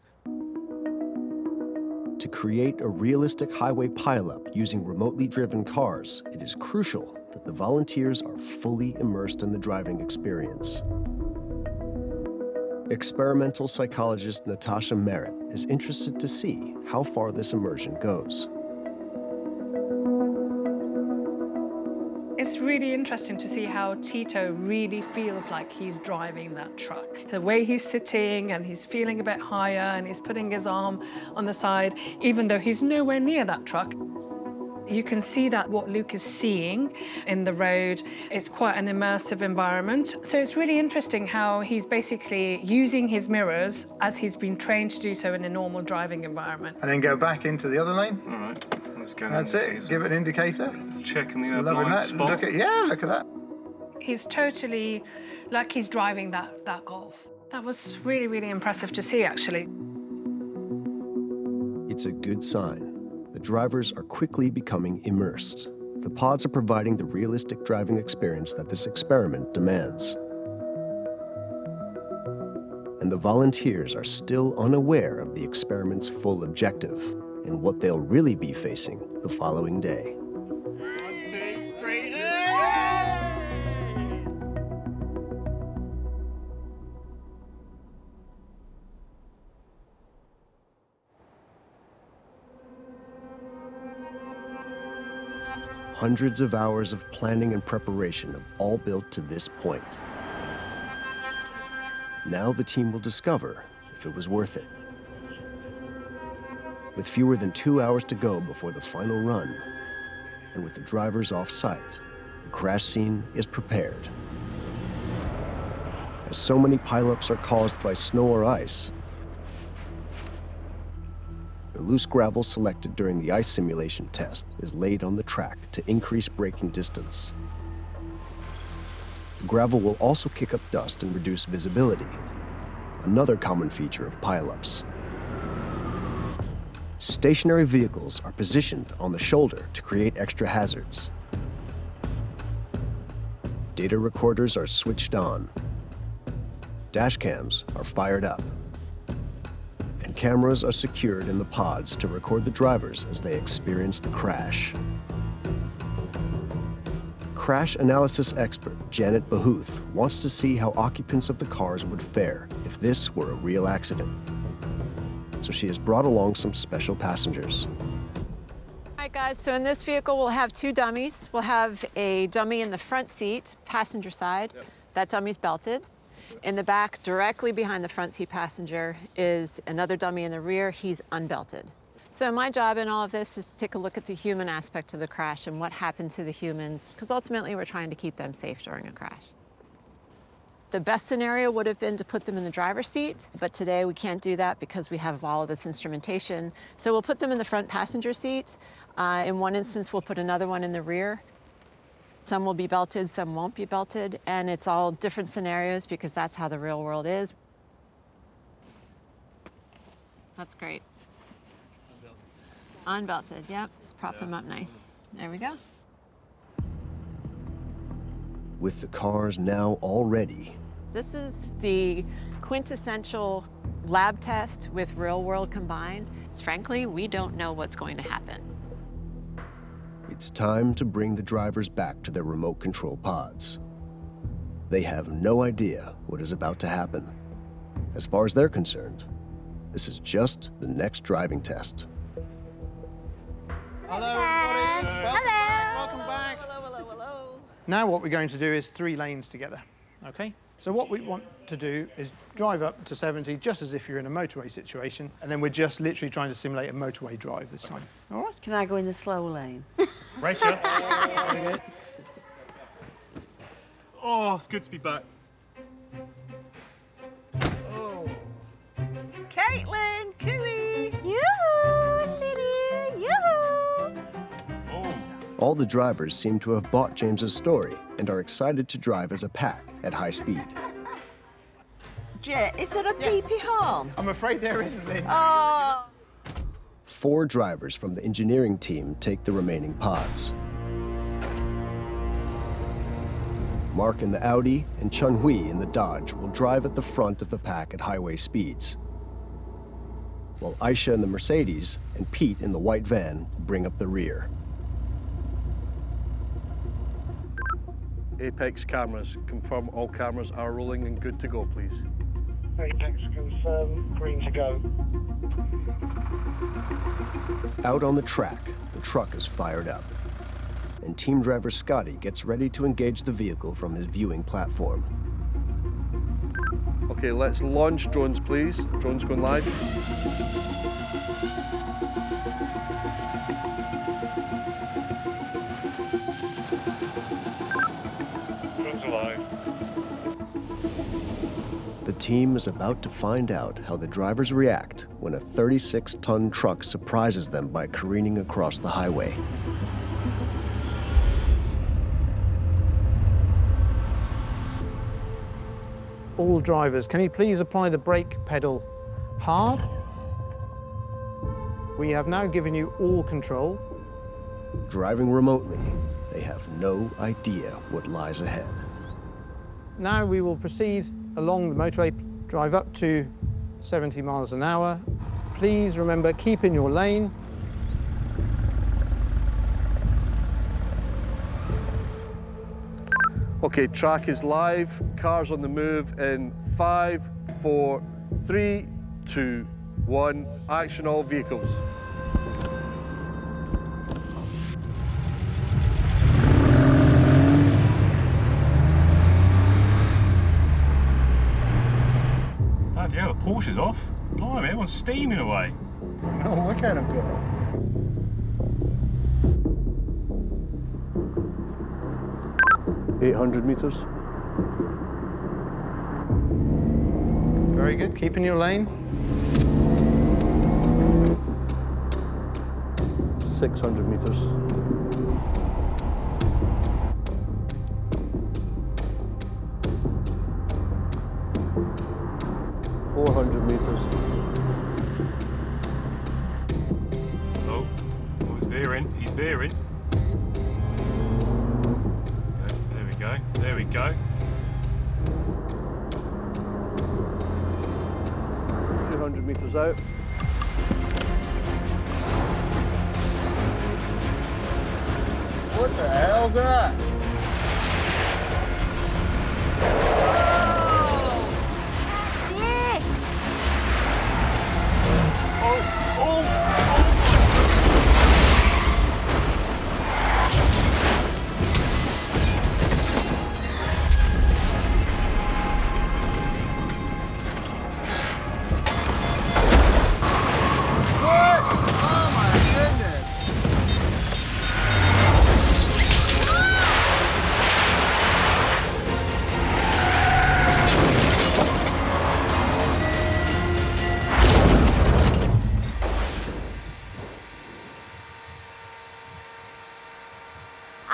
To create a realistic highway pileup using remotely driven cars, it is crucial that the volunteers are fully immersed in the driving experience. Experimental psychologist Natasha Merritt is interested to see how far this immersion goes. It's really interesting to see how Tito really feels like he's driving that truck. The way he's sitting and he's feeling a bit higher and he's putting his arm on the side, even though he's nowhere near that truck. You can see that what Luke is seeing in the road, it's quite an immersive environment. So it's really interesting how he's basically using his mirrors as he's been trained to do so in a normal driving environment. And then go back into the other lane. All right. Let's go. That's it. Give it an indicator. Checking the Loving blind that. spot. Look at that. He's totally like he's driving that Golf. That was really, really impressive to see, actually. It's a good sign. The drivers are quickly becoming immersed. The pods are providing the realistic driving experience that this experiment demands. And the volunteers are still unaware of the experiment's full objective and what they'll really be facing the following day. 1, 2, 3. Hundreds of hours of planning and preparation have all built to this point. Now the team will discover if it was worth it. With fewer than 2 hours to go before the final run, and with the drivers off-site, the crash scene is prepared. As so many pileups are caused by snow or ice, the loose gravel selected during the ice simulation test is laid on the track to increase braking distance. The gravel will also kick up dust and reduce visibility, another common feature of pileups. Stationary vehicles are positioned on the shoulder to create extra hazards. Data recorders are switched on. Dash cams are fired up. And cameras are secured in the pods to record the drivers as they experience the crash. crash analysis expert Janet Bahuth wants to see how occupants of the cars would fare if this were a real accident. So she has brought along some special passengers. All right, guys, so in this vehicle, we'll have two dummies. We'll have a dummy in the front seat, passenger side. Yep. That dummy's belted. In the back, directly behind the front seat passenger, is another dummy in the rear. He's unbelted. So my job in all of this is to take a look at the human aspect of the crash and what happened to the humans, because ultimately we're trying to keep them safe during a crash. The best scenario would have been to put them in the driver's seat, but today we can't do that because we have all of this instrumentation. So we'll put them in the front passenger seat. In one instance, we'll put another one in the rear. Some will be belted, some won't be belted, and it's all different scenarios because that's how the real world is. That's great. Unbelted, yep. Just prop them up nice. There we go. With the cars now all ready, This is the quintessential lab test with real world combined. Frankly, we don't know what's going to happen. it's time to bring the drivers back to their remote control pods. They have no idea what is about to happen. As far as they're concerned, this is just the next driving test. Hello, everybody. Welcome back. Welcome back. Hello. Now what we're going to do is 3 lanes together, okay? So what we want to do is drive up to 70 just as if you're in a motorway situation, and then we're just literally trying to simulate a motorway drive this time. All right? Can I go in the slow lane? Race ya. Oh, it's good to be back. Caitlin, cooey. Yoo-hoo, Diddy, yoo-hoo. All the drivers seem to have bought James's story and are excited to drive as a pack at high speed. Jet, is there a pee-pee harm? I'm afraid there isn't, Lynn. Oh. 4 drivers from the engineering team take the remaining pods. Mark in the Audi and Chun Hui in the Dodge will drive at the front of the pack at highway speeds, while Aisha in the Mercedes and Pete in the white van will bring up the rear. Apex cameras, confirm all cameras are rolling and good to go, please. Apex confirm, green to go. Out on the track, the truck is fired up, and team driver Scotty gets ready to engage the vehicle from his viewing platform. Okay, let's launch drones, please. Drones going live. Drones alive. The team is about to find out how the drivers react when a 36-ton truck surprises them by careening across the highway. All drivers, can you please apply the brake pedal hard? We have now given you all control. Driving remotely, they have no idea what lies ahead. Now we will proceed along the motorway, drive up to 70 miles an hour. Please remember, keep in your lane. Okay, track is live, cars on the move in 5, 4, 3, 2, 1, action all vehicles. Bloody hell, the Porsche's off. Blimey, everyone's steaming away. Oh, look at him go. $800 meters. Very good, keep in your lane. 600 meters. 400 meters. Oh, he's veering, he's veering. Okay, there we go. 200 meters out. What the hell's that?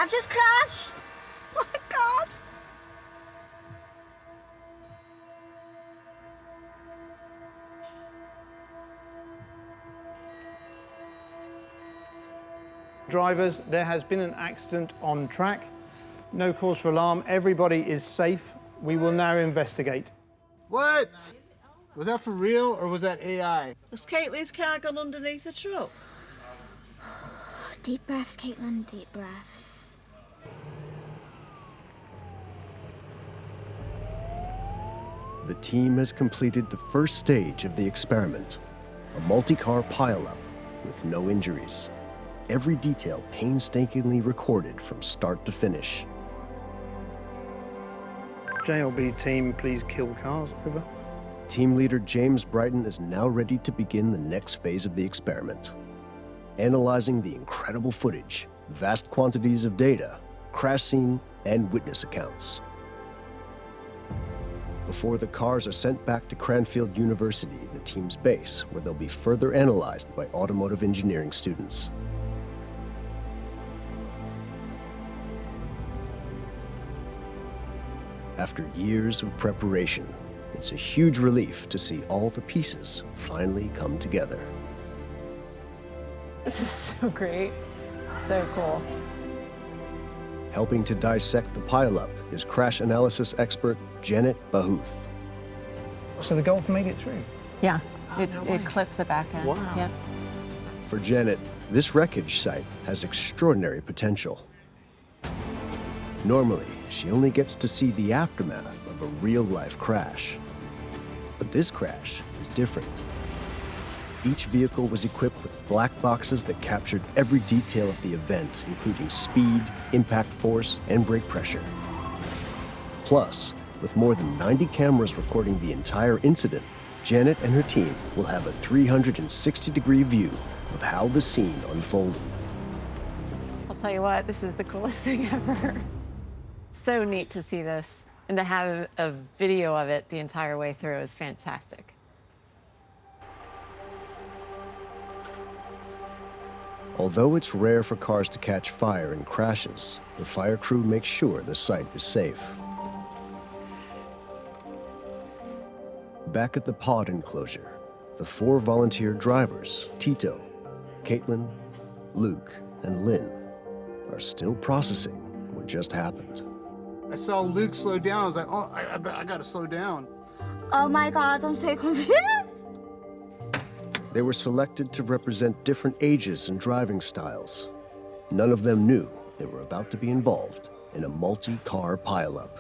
I've just crashed. Oh my God. Drivers, there has been an accident on track. No cause for alarm. Everybody is safe. We will now investigate. What? Was that for real or was that AI? Has Caitlin's car gone underneath the truck? Deep breaths, Caitlin, deep breaths. The team has completed the first stage of the experiment, a multi-car pileup with no injuries. Every detail painstakingly recorded from start to finish. JLB team, please kill cars, over. Team leader James Brighton is now ready to begin the next phase of the experiment. Analyzing the incredible footage, vast quantities of data, crash scene, and witness accounts. Before the cars are sent back to Cranfield University, the team's base, where they'll be further analyzed by automotive engineering students. After years of preparation, it's a huge relief to see all the pieces finally come together. This is so great. So cool. Helping to dissect the pileup is crash analysis expert Janet Bahuth. So the Golf made it through? Yeah, it clipped the back end. Wow. Yep. For Janet, this wreckage site has extraordinary potential. Normally, she only gets to see the aftermath of a real-life crash. But this crash is different. Each vehicle was equipped with black boxes that captured every detail of the event, including speed, impact force, and brake pressure. Plus, with more than 90 cameras recording the entire incident, Janet and her team will have a 360-degree view of how the scene unfolded. I'll tell you what, this is the coolest thing ever. So neat to see this, and to have a video of it the entire way through is fantastic. Although it's rare for cars to catch fire in crashes, the fire crew makes sure the site is safe. Back at the pod enclosure, the 4 volunteer drivers, Tito, Caitlin, Luke, and Lynn, are still processing what just happened. I saw Luke slow down. I was like, oh, I gotta slow down. Oh my God, I'm so confused. They were selected to represent different ages and driving styles. None of them knew they were about to be involved in a multi-car pileup.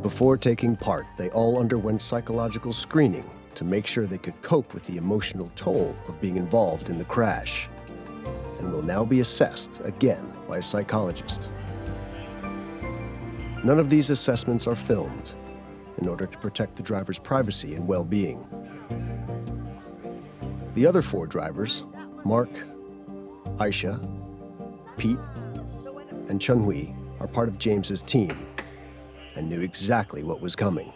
Before taking part, they all underwent psychological screening to make sure they could cope with the emotional toll of being involved in the crash, and will now be assessed again by a psychologist. None of these assessments are filmed in order to protect the driver's privacy and well-being. The other 4 drivers, Mark, Aisha, Pete, and Chun-Hui, are part of James's team and knew exactly what was coming.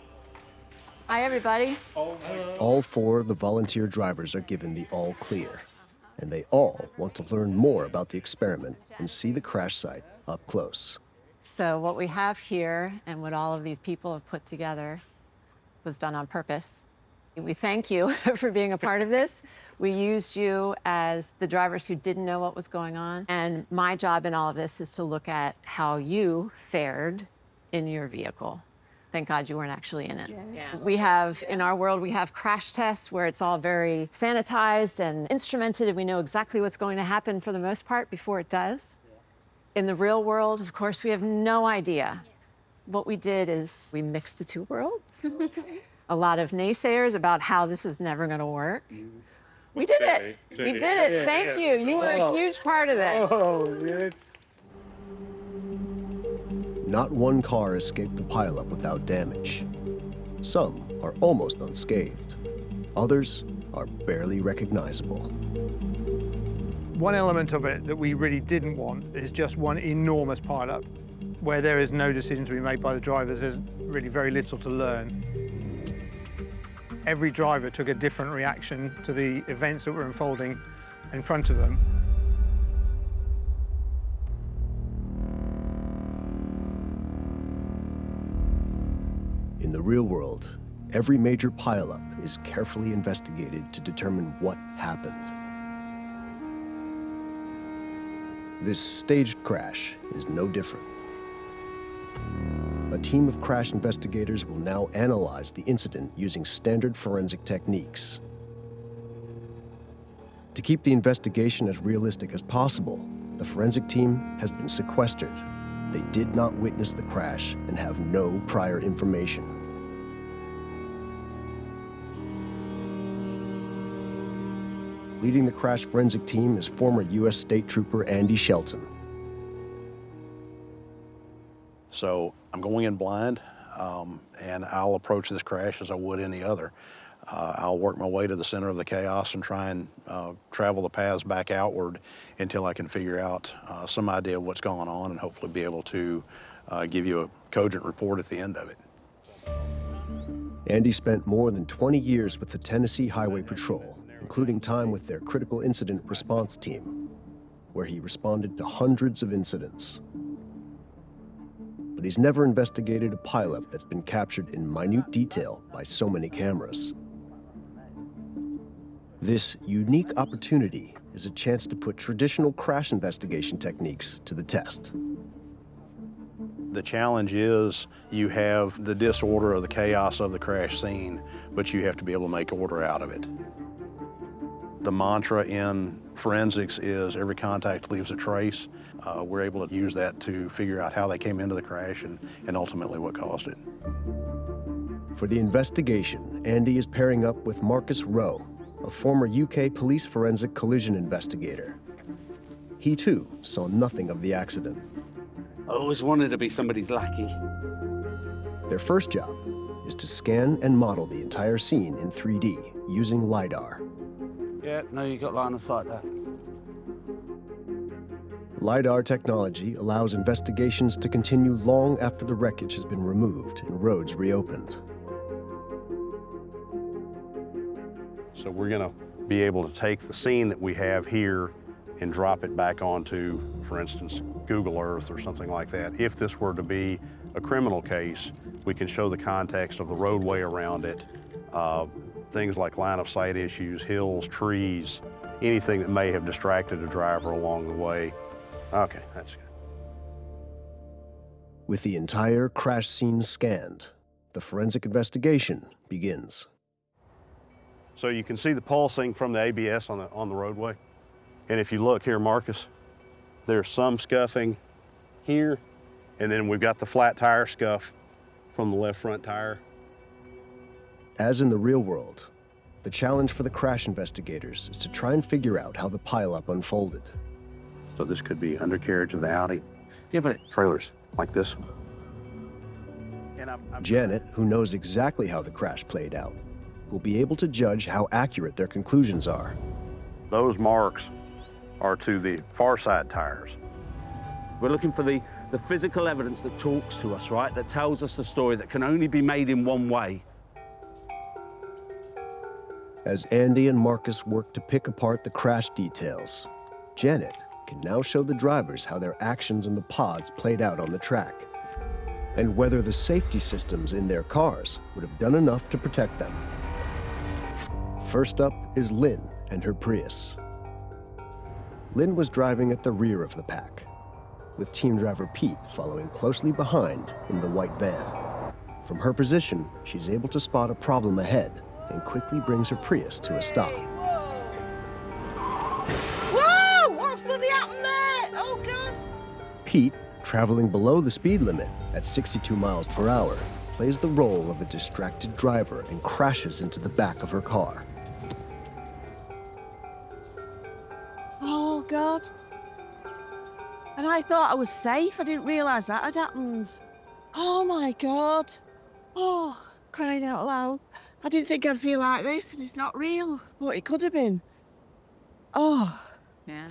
Hi, everybody. All 4 of the volunteer drivers are given the all clear, and they all want to learn more about the experiment and see the crash site up close. So what we have here and what all of these people have put together was done on purpose. We thank you for being a part of this. We used you as the drivers who didn't know what was going on. And my job in all of this is to look at how you fared in your vehicle. Thank God you weren't actually in it. Yeah. We have, in our world, we have crash tests where it's all very sanitized and instrumented, and we know exactly what's going to happen for the most part before it does. In the real world, of course, we have no idea. What we did is we mixed the 2 worlds. A lot of naysayers about how this is never going to work. We did it. We did it. Thank you. You were a huge part of this. Oh, man. Not one car escaped the pileup without damage. Some are almost unscathed. Others are barely recognizable. One element of it that we really didn't want is just one enormous pileup where there is no decision to be made by the drivers. There's really very little to learn. Every driver took a different reaction to the events that were unfolding in front of them. In the real world, every major pileup is carefully investigated to determine what happened. This staged crash is no different. A team of crash investigators will now analyze the incident using standard forensic techniques. To keep the investigation as realistic as possible, the forensic team has been sequestered. They did not witness the crash and have no prior information. Leading the crash forensic team is former U.S. State Trooper Andy Shelton. So I'm going in blind, and I'll approach this crash as I would any other. I'll work my way to the center of the chaos and try and travel the paths back outward until I can figure out some idea of what's going on and hopefully be able to give you a cogent report at the end of it. Andy spent more than 20 years with the Tennessee Highway Patrol, including time with their critical incident response team, where he responded to hundreds of incidents. But he's never investigated a pileup that's been captured in minute detail by so many cameras. This unique opportunity is a chance to put traditional crash investigation techniques to the test. The challenge is you have the disorder of the chaos of the crash scene, but you have to be able to make order out of it. The mantra in forensics is every contact leaves a trace. We're able to use that to figure out how they came into the crash and ultimately what caused it. For the investigation, Andy is pairing up with Marcus Rowe, a former UK police forensic collision investigator. He too saw nothing of the accident. I always wanted to be somebody's lackey. Their first job is to scan and model the entire scene in 3D using LiDAR. Yeah, no, you got line of sight there. LiDAR technology allows investigations to continue long after the wreckage has been removed and roads reopened. So we're going to be able to take the scene that we have here and drop it back onto, for instance, Google Earth or something like that. If this were to be a criminal case, we can show the context of the roadway around it, things like line of sight issues, hills, trees, anything that may have distracted a driver along the way. Okay, that's good. With the entire crash scene scanned, the forensic investigation begins. So you can see the pulsing from the ABS on the roadway. And if you look here, Marcus, there's some scuffing here, and then we've got the flat tire scuff from the left front tire. As in the real world, the challenge for the crash investigators is to try and figure out how the pileup unfolded. So this could be undercarriage of the Audi. Yeah, but trailers like this. Janet, who knows exactly how the crash played out, will be able to judge how accurate their conclusions are. Those marks are to the far side tires. We're looking for the physical evidence that talks to us, right? That tells us the story that can only be made in one way. As Andy and Marcus work to pick apart the crash details, Janet can now show the drivers how their actions in the pods played out on the track, and whether the safety systems in their cars would have done enough to protect them. First up is Lynn and her Prius. Lynn was driving at the rear of the pack, with team driver Pete following closely behind in the white van. From her position, she's able to spot a problem ahead and quickly brings her Prius to a stop. Whoa! What's bloody happened there? Oh, God. Pete, traveling below the speed limit at 62 miles per hour, plays the role of a distracted driver and crashes into the back of her car. Oh, God. And I thought I was safe. I didn't realise that had happened. Oh, my God. Oh, crying out loud. I didn't think I'd feel like this, and it's not real. But it could have been. Oh. Yeah.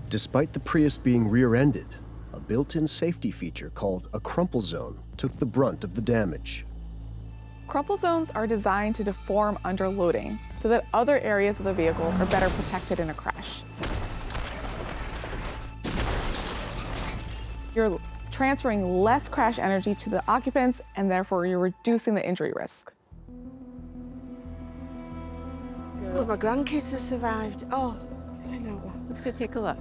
Despite the Prius being rear-ended, a built-in safety feature called a crumple zone took the brunt of the damage. Crumple zones are designed to deform under loading so that other areas of the vehicle are better protected in a crash. Your transferring less crash energy to the occupants, and therefore you're reducing the injury risk. Oh, my grandkids have survived. Oh, I know. Let's go take a look.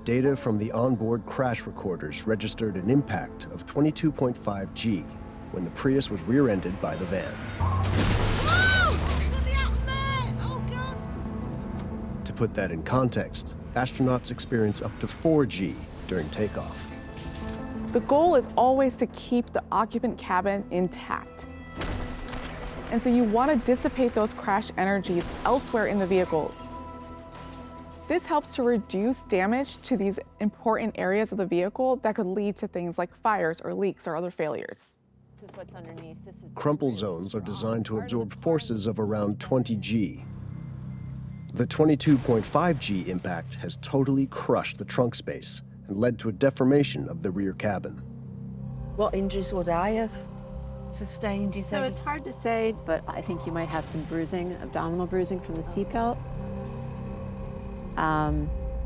Data from the onboard crash recorders registered an impact of 22.5 G when the Prius was rear-ended by the van. To put that in context, astronauts experience up to 4 G during takeoff. The goal is always to keep the occupant cabin intact. And so you want to dissipate those crash energies elsewhere in the vehicle. This helps to reduce damage to these important areas of the vehicle that could lead to things like fires or leaks or other failures. This is what's underneath. This is Crumple zones are designed to absorb forces of around 20 G. The 22.5 G impact has totally crushed the trunk space and led to a deformation of the rear cabin. What injuries would I have sustained, do you think? So it's hard to say, but I think you might have some bruising, abdominal bruising from the seatbelt.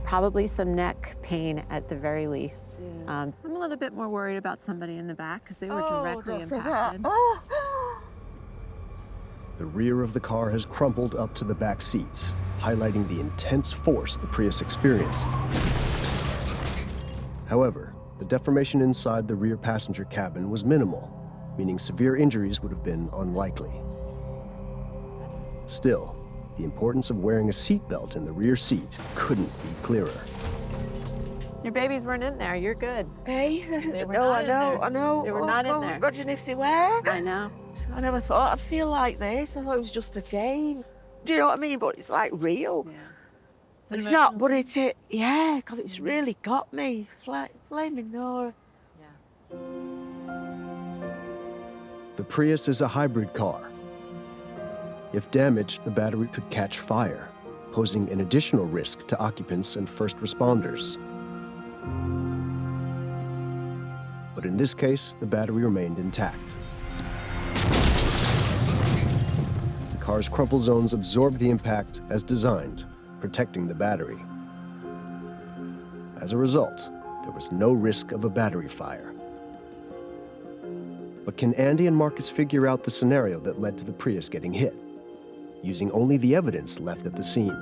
Probably some neck pain at the very least. Yeah. I'm a little bit more worried about somebody in the back because they were directly don't say impacted. that. Oh. The rear of the car has crumpled up to the back seats, highlighting the intense force the Prius experienced. However, the deformation inside the rear passenger cabin was minimal, meaning severe injuries would have been unlikely. Still, the importance of wearing a seatbelt in the rear seat couldn't be clearer. Your babies weren't in there. You're good. Hey? They were No, not I in know, there. I know. They were Oh, not in God, there. Imagine if they were. I know. So I never thought I'd feel like this. I thought it was just a game. Do you know what I mean? But it's like real. Yeah. It's not, but yeah, God, it's really got me. Flaming Nora. The Prius is a hybrid car. If damaged, the battery could catch fire, posing an additional risk to occupants and first responders. But in this case, the battery remained intact. The car's crumple zones absorbed the impact as designed, protecting the battery. As a result, there was no risk of a battery fire. But can Andy and Marcus figure out the scenario that led to the Prius getting hit, using only the evidence left at the scene?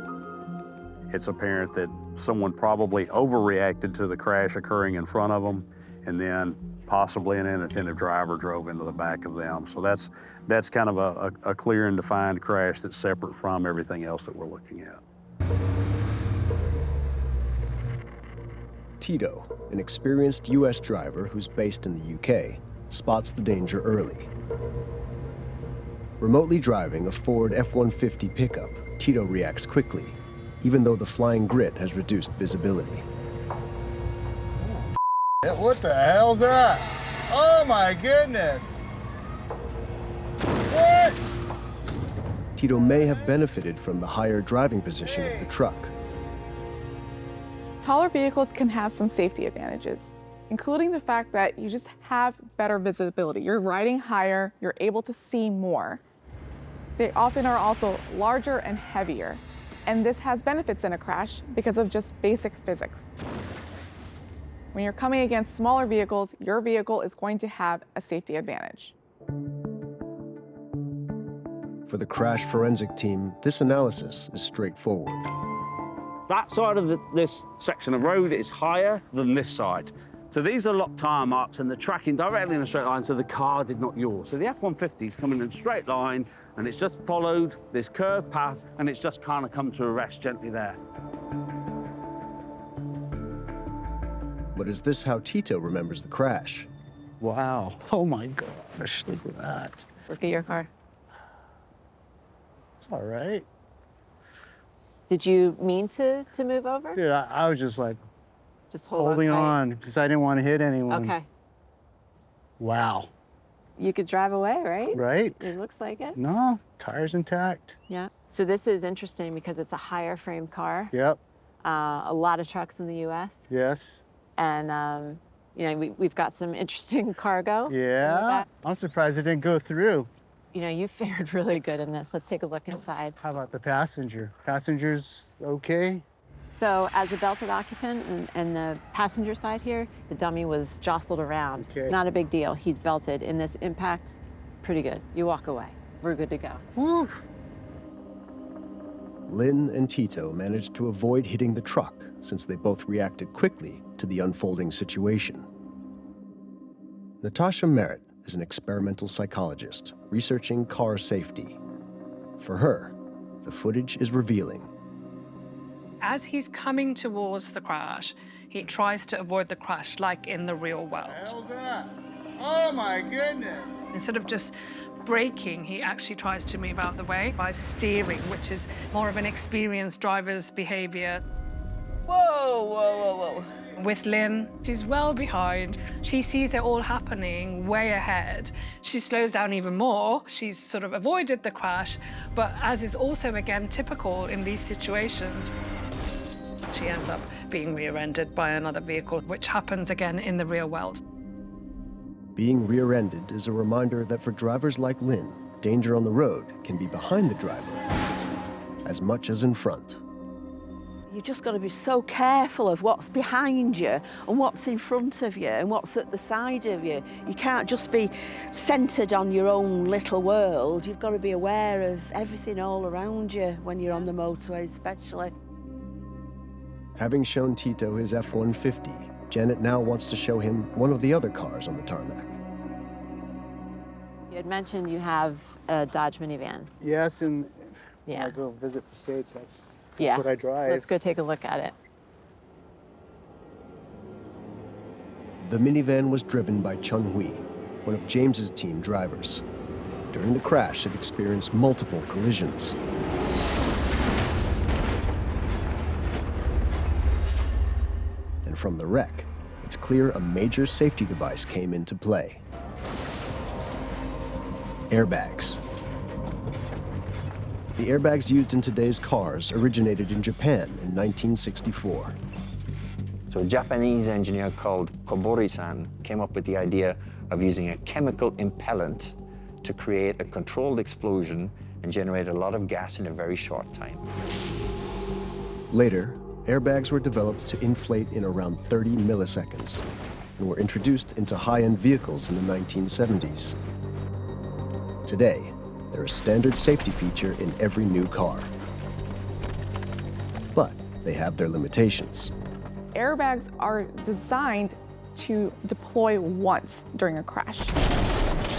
It's apparent that someone probably overreacted to the crash occurring in front of them, and then possibly an inattentive driver drove into the back of them. So that's kind of a clear and defined crash that's separate from everything else that we're looking at. Tito, an experienced U.S. driver who's based in the UK, spots the danger early. Remotely driving a Ford F-150 pickup, Tito reacts quickly, even though the flying grit has reduced visibility. What the hell's that? Oh my goodness! What? Tito may have benefited from the higher driving position of the truck. Taller vehicles can have some safety advantages, including the fact that you just have better visibility. You're riding higher, you're able to see more. They often are also larger and heavier, and this has benefits in a crash because of just basic physics. When you're coming against smaller vehicles, your vehicle is going to have a safety advantage. For the crash forensic team, this analysis is straightforward. That side of this section of road is higher than this side. So these are locked tyre marks and they're tracking directly in a straight line, so the car did not yaw. So the F-150 is coming in a straight line and it's just followed this curved path and it's just kind of come to a rest gently there. But is this how Tito remembers the crash? Wow. Oh my gosh, look at that. Look at your car. It's all right. Did you mean to move over? Dude, I was just like Just holding tight. on because I didn't want to hit anyone. Okay. Wow. You could drive away, right? Right. It looks like it. No, tires intact. Yeah. So this is interesting because it's a higher frame car. Yep. A lot of trucks in the U.S. Yes. And, you know, we've got some interesting cargo. Yeah. I'm surprised it didn't go through. You know, you fared really good in this. Let's take a look inside. How about the passenger? Passenger's okay? So as a belted occupant and the passenger side here, the dummy was jostled around. Okay. Not a big deal. He's belted. In this impact, pretty good. You walk away. We're good to go. Woo. Lynn and Tito managed to avoid hitting the truck since they both reacted quickly to the unfolding situation. Natasha Merritt is an experimental psychologist researching car safety. For her, the footage is revealing. As he's coming towards the crash, he tries to avoid the crash like in the real world. What the hell's that? Oh my goodness! Instead of just braking, he actually tries to move out of the way by steering, which is more of an experienced driver's behavior. Whoa, whoa, whoa, whoa. With Lynn, she's well behind. She sees it all happening way ahead. She slows down even more. She's sort of avoided the crash, but as is also, again, typical in these situations, she ends up being rear-ended by another vehicle, which happens again in the real world. Being rear-ended is a reminder that for drivers like Lynn, danger on the road can be behind the driver as much as in front. You've just got to be so careful of what's behind you and what's in front of you and what's at the side of you. You can't just be centred on your own little world. You've got to be aware of everything all around you when you're on the motorway especially. Having shown Tito his F-150, Janet now wants to show him one of the other cars on the tarmac. You had mentioned you have a Dodge minivan. Yes, and when Yeah. I go visit the States, that's Yeah. what I drive. Let's go take a look at it. The minivan was driven by Chun Hui, one of James's team drivers. During the crash, it experienced multiple collisions. And from the wreck, it's clear a major safety device came into play. Airbags. The airbags used in today's cars originated in Japan in 1964. So a Japanese engineer called Kobori-san came up with the idea of using a chemical impellant to create a controlled explosion and generate a lot of gas in a very short time. Later, airbags were developed to inflate in around 30 milliseconds and were introduced into high-end vehicles in the 1970s. Today, they're a standard safety feature in every new car. But they have their limitations. Airbags are designed to deploy once during a crash.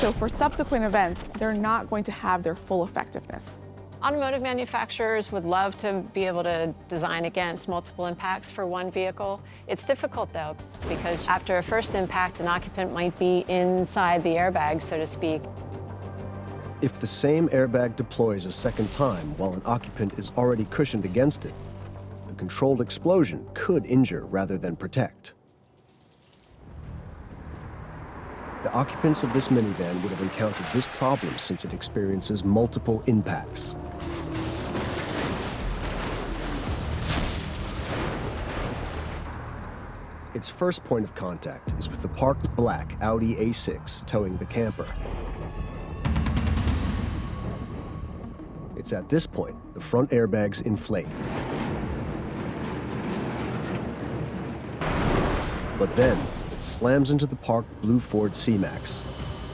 So for subsequent events, they're not going to have their full effectiveness. Automotive manufacturers would love to be able to design against multiple impacts for one vehicle. It's difficult though, because after a first impact, an occupant might be inside the airbag, so to speak. If the same airbag deploys a second time while an occupant is already cushioned against it, the controlled explosion could injure rather than protect. The occupants of this minivan would have encountered this problem since it experiences multiple impacts. Its first point of contact is with the parked black Audi A6 towing the camper. It's at this point the front airbags inflate. But then, it slams into the parked blue Ford C-Max,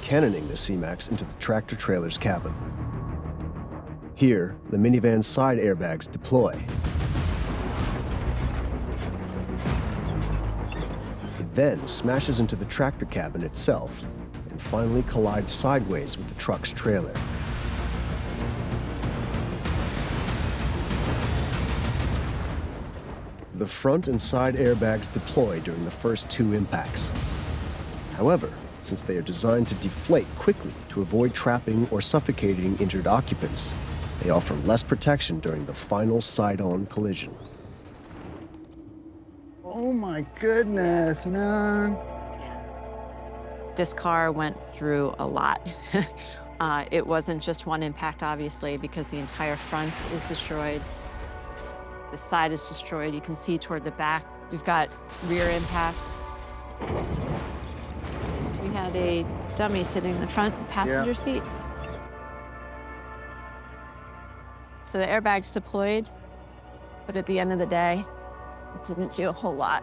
cannoning the C-Max into the tractor-trailer's cabin. Here, the minivan's side airbags deploy. It then smashes into the tractor cabin itself and finally collides sideways with the truck's trailer. The front and side airbags deploy during the first two impacts. However, since they are designed to deflate quickly to avoid trapping or suffocating injured occupants, they offer less protection during the final side-on collision. Oh my goodness, man. This car went through a lot. It wasn't just one impact, obviously, because the entire front is destroyed. The side is destroyed. You can see toward the back, we've got rear impact. We had a dummy sitting in the front passenger seat. So the airbags deployed, but at the end of the day, It didn't do a whole lot.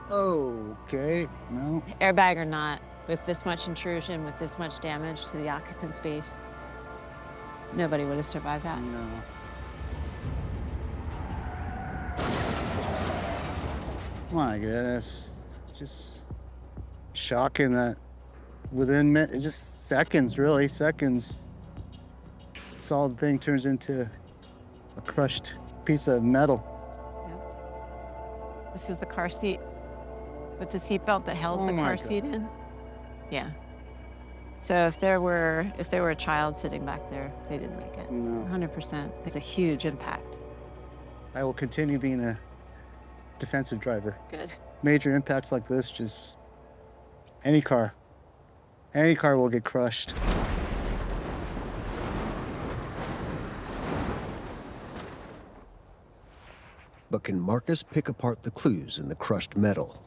Okay, no. Airbag or not, with this much intrusion, with this much damage to the occupant space, nobody would have survived that. No. My goodness, just shocking that within just seconds, really, seconds, a solid thing turns into a crushed piece of metal. This is the car seat with the seatbelt that held the car seat in. Yeah. So if there were a child sitting back there, they didn't make it. No. 100%. It's a huge impact. I will continue being a defensive driver. Good. Major impacts like this, just any car will get crushed. But can Marcus pick apart the clues in the crushed metal?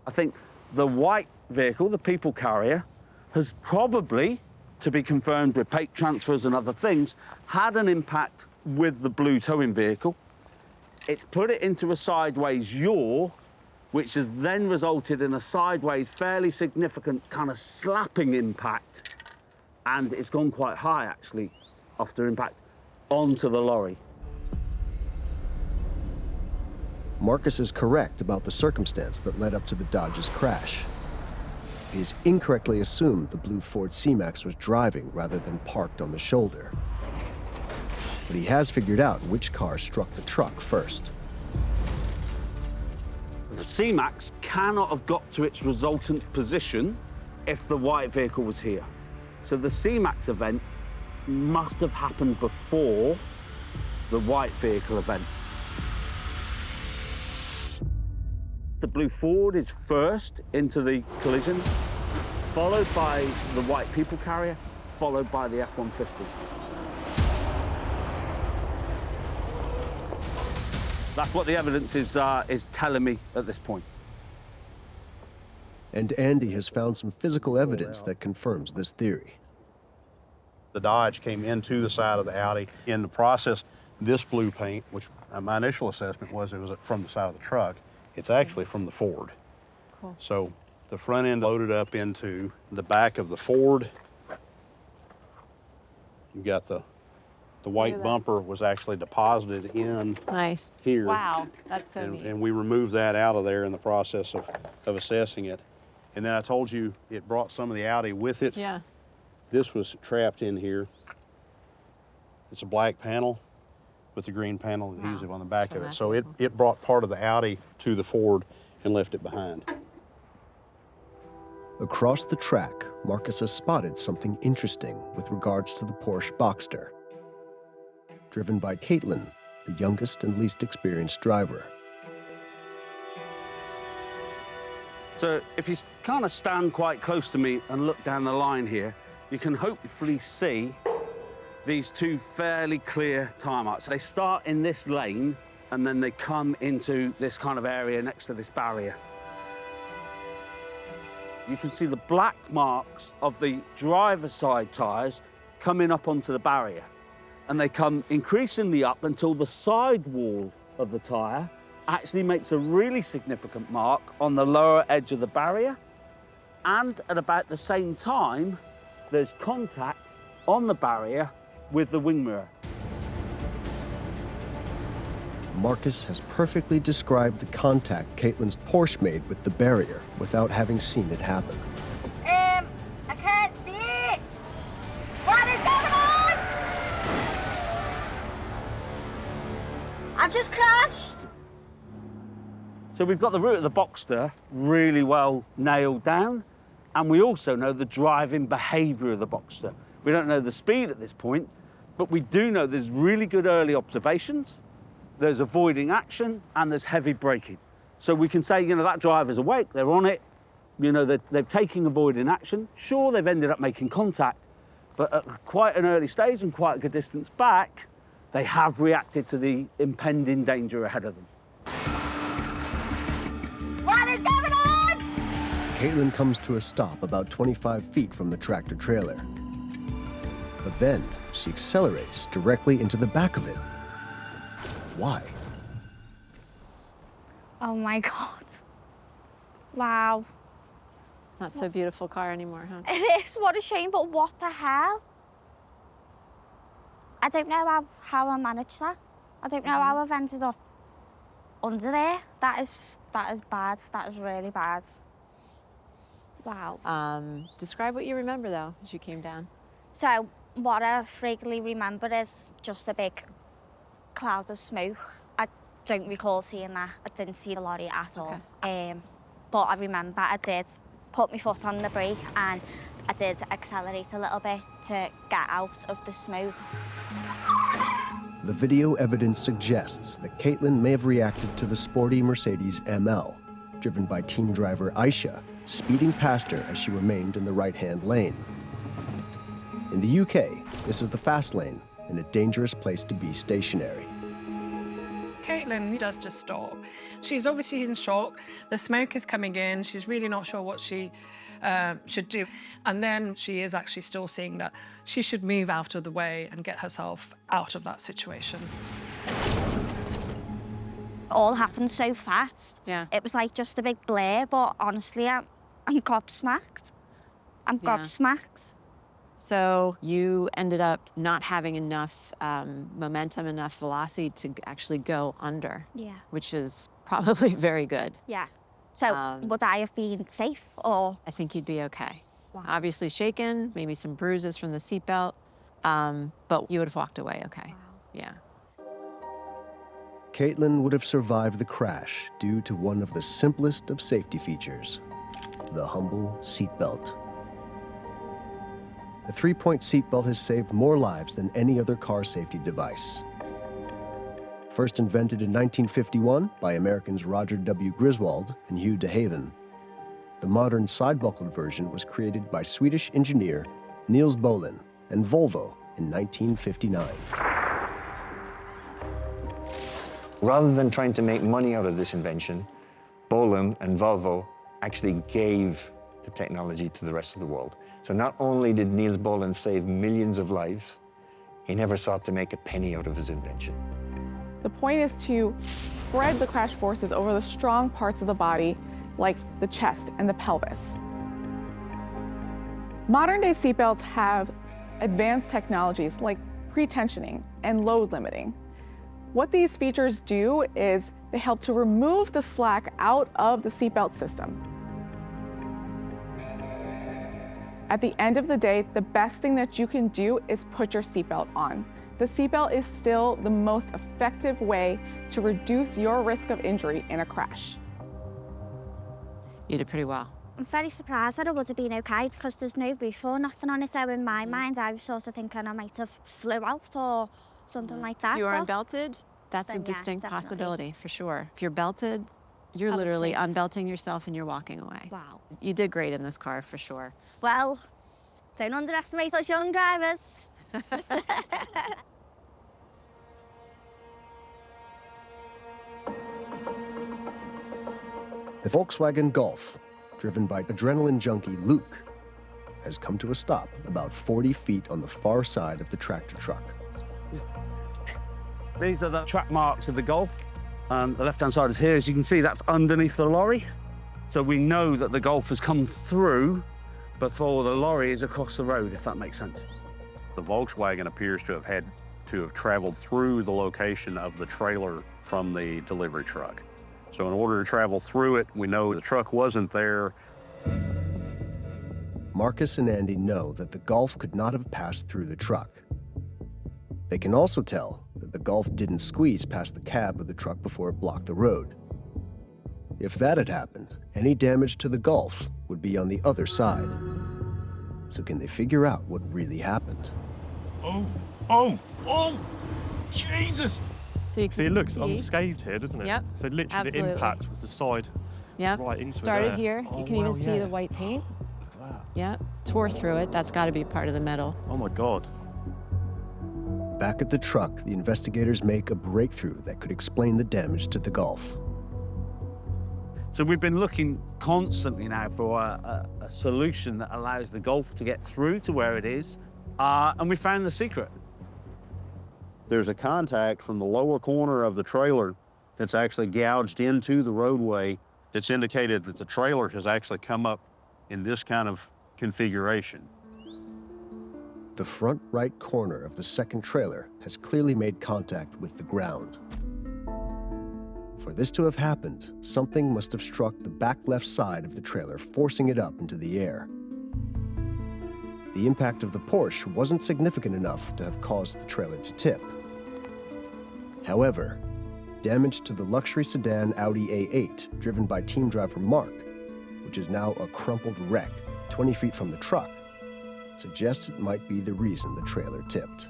I think the white vehicle, the people carrier, has probably, to be confirmed with paint transfers and other things, had an impact with the blue towing vehicle. It's put it into a sideways yaw, which has then resulted in a sideways, fairly significant kind of slapping impact. And it's gone quite high, actually, after impact, onto the lorry. Marcus is correct about the circumstance that led up to the Dodge's crash. He has incorrectly assumed the blue Ford C-Max was driving rather than parked on the shoulder. But he has figured out which car struck the truck first. The C-Max cannot have got to its resultant position if the white vehicle was here. So the C-Max event must have happened before the white vehicle event. The blue Ford is first into the collision, followed by the white people carrier, followed by the F-150. That's what the evidence is telling me at this point. And Andy has found some physical evidence that confirms this theory. The Dodge came into the side of the Audi. In the process, this blue paint, which my initial assessment was it was from the side of the truck, it's actually from the Ford. Cool. So the front end loaded up into the back of the Ford. You got the white bumper was actually deposited in Nice. here. Wow, that's so neat. And we removed that out of there in the process of assessing it. And then I told you it brought some of the Audi with it. Yeah. This was trapped in here. It's a black panel with the green panel adhesive on the back of it. So it brought part of the Audi to the Ford and left it behind. Across the track, Marcus has spotted something interesting with regards to the Porsche Boxster, driven by Caitlin, the youngest and least experienced driver. So if you kind of stand quite close to me and look down the line here, you can hopefully see these two fairly clear tire marks. They start in this lane and then they come into this kind of area next to this barrier. You can see the black marks of the driver's side tyres coming up onto the barrier. And they come increasingly up until the sidewall of the tyre actually makes a really significant mark on the lower edge of the barrier. And at about the same time, there's contact on the barrier with the wing mirror. Marcus has perfectly described the contact Caitlin's Porsche made with the barrier without having seen it happen. I can't see it. What is going on? I've just crashed. So we've got the route of the Boxster really well nailed down, and we also know the driving behaviour of the Boxster. We don't know the speed at this point, but we do know there's really good early observations, there's avoiding action, and there's heavy braking. So we can say, you know, that driver's awake, they're on it, you know, they're taking avoiding action. Sure, they've ended up making contact, but at quite an early stage and quite a good distance back, they have reacted to the impending danger ahead of them. What is going on? Caitlin comes to a stop about 25 feet from the tractor trailer. But then she accelerates directly into the back of it. Why? Oh my God. Wow. Not so beautiful car anymore, huh? It is, what a shame, but what the hell? I don't know how I managed that. I don't know how I've ended up under there. That is bad. That is really bad. Wow. Describe what you remember, though, as you came down. So what I frequently remember is just a big cloud of smoke. I don't recall seeing that. I didn't see the lorry at all. But I remember I did put my foot on the brake and I did accelerate a little bit to get out of the smoke. The video evidence suggests that Caitlin may have reacted to the sporty Mercedes ML, driven by team driver Aisha, speeding past her as she remained in the right-hand lane. In the UK, this is the fast lane and a dangerous place to be stationary. Caitlin does just stop. She's obviously in shock. The smoke is coming in. She's really not sure what she should do. And then she is actually still seeing that she should move out of the way and get herself out of that situation. All happened so fast. Yeah. It was like just a big blur, but honestly, I'm gobsmacked. I'm gobsmacked. So you ended up not having enough momentum, enough velocity to actually go under. Yeah. Which is probably very good. Yeah. So would I have been safe or? I think you'd be okay. Wow. Obviously shaken, maybe some bruises from the seatbelt, but you would have walked away okay. Wow. Yeah. Caitlin would have survived the crash due to one of the simplest of safety features, the humble seatbelt. The 3-point seatbelt has saved more lives than any other car safety device. First invented in 1951 by Americans Roger W. Griswold and Hugh DeHaven, the modern side-buckled version was created by Swedish engineer Niels Bohlin and Volvo in 1959. Rather than trying to make money out of this invention, Bohlin and Volvo actually gave the technology to the rest of the world. So not only did Niels Bohlin save millions of lives, he never sought to make a penny out of his invention. The point is to spread the crash forces over the strong parts of the body, like the chest and the pelvis. Modern-day seatbelts have advanced technologies like pre-tensioning and load limiting. What these features do is they help to remove the slack out of the seatbelt system. At the end of the day, the best thing that you can do is put your seatbelt on. The seatbelt is still the most effective way to reduce your risk of injury in a crash. You did pretty well. I'm very surprised that it would have been okay because there's no roof or nothing on it. So in my mind, I was sort of thinking I might have flew out or something like that. If you are unbelted, that's a distinct possibility for sure. If you're belted, you're literally unbelting yourself and you're walking away. Wow. You did great in this car for sure. Well, don't underestimate us young drivers. The Volkswagen Golf, driven by adrenaline junkie Luke, has come to a stop about 40 feet on the far side of the tractor truck. These are the track marks of the Golf. The left-hand side of here, as you can see, that's underneath the lorry. So we know that the Golf has come through before the lorry is across the road, if that makes sense. The Volkswagen appears to have traveled through the location of the trailer from the delivery truck. So in order to travel through it, we know the truck wasn't there. Marcus and Andy know that the Golf could not have passed through the truck. They can also tell that the Golf didn't squeeze past the cab of the truck before it blocked the road. If that had happened, any damage to the Golf would be on the other side. So can they figure out what really happened? Oh, Jesus! So you can see, it looks see. unscathed here, doesn't it? Yep, So literally absolutely. the impact was the side right into Started it there. here. You can even see the white paint. Look at that. Yeah, tore through it. That's got to be part of the metal. Oh my God. Back at the truck, the investigators make a breakthrough that could explain the damage to the Golf. So we've been looking constantly now for a solution that allows the Golf to get through to where it is, and we found the secret. There's a contact from the lower corner of the trailer that's actually gouged into the roadway that's indicated that the trailer has actually come up in this kind of configuration. The front right corner of the second trailer has clearly made contact with the ground. For this to have happened, something must have struck the back left side of the trailer, forcing it up into the air. The impact of the Porsche wasn't significant enough to have caused the trailer to tip. However, damage to the luxury sedan Audi A8, driven by team driver Mark, which is now a crumpled wreck 20 feet from the truck, suggests it might be the reason the trailer tipped.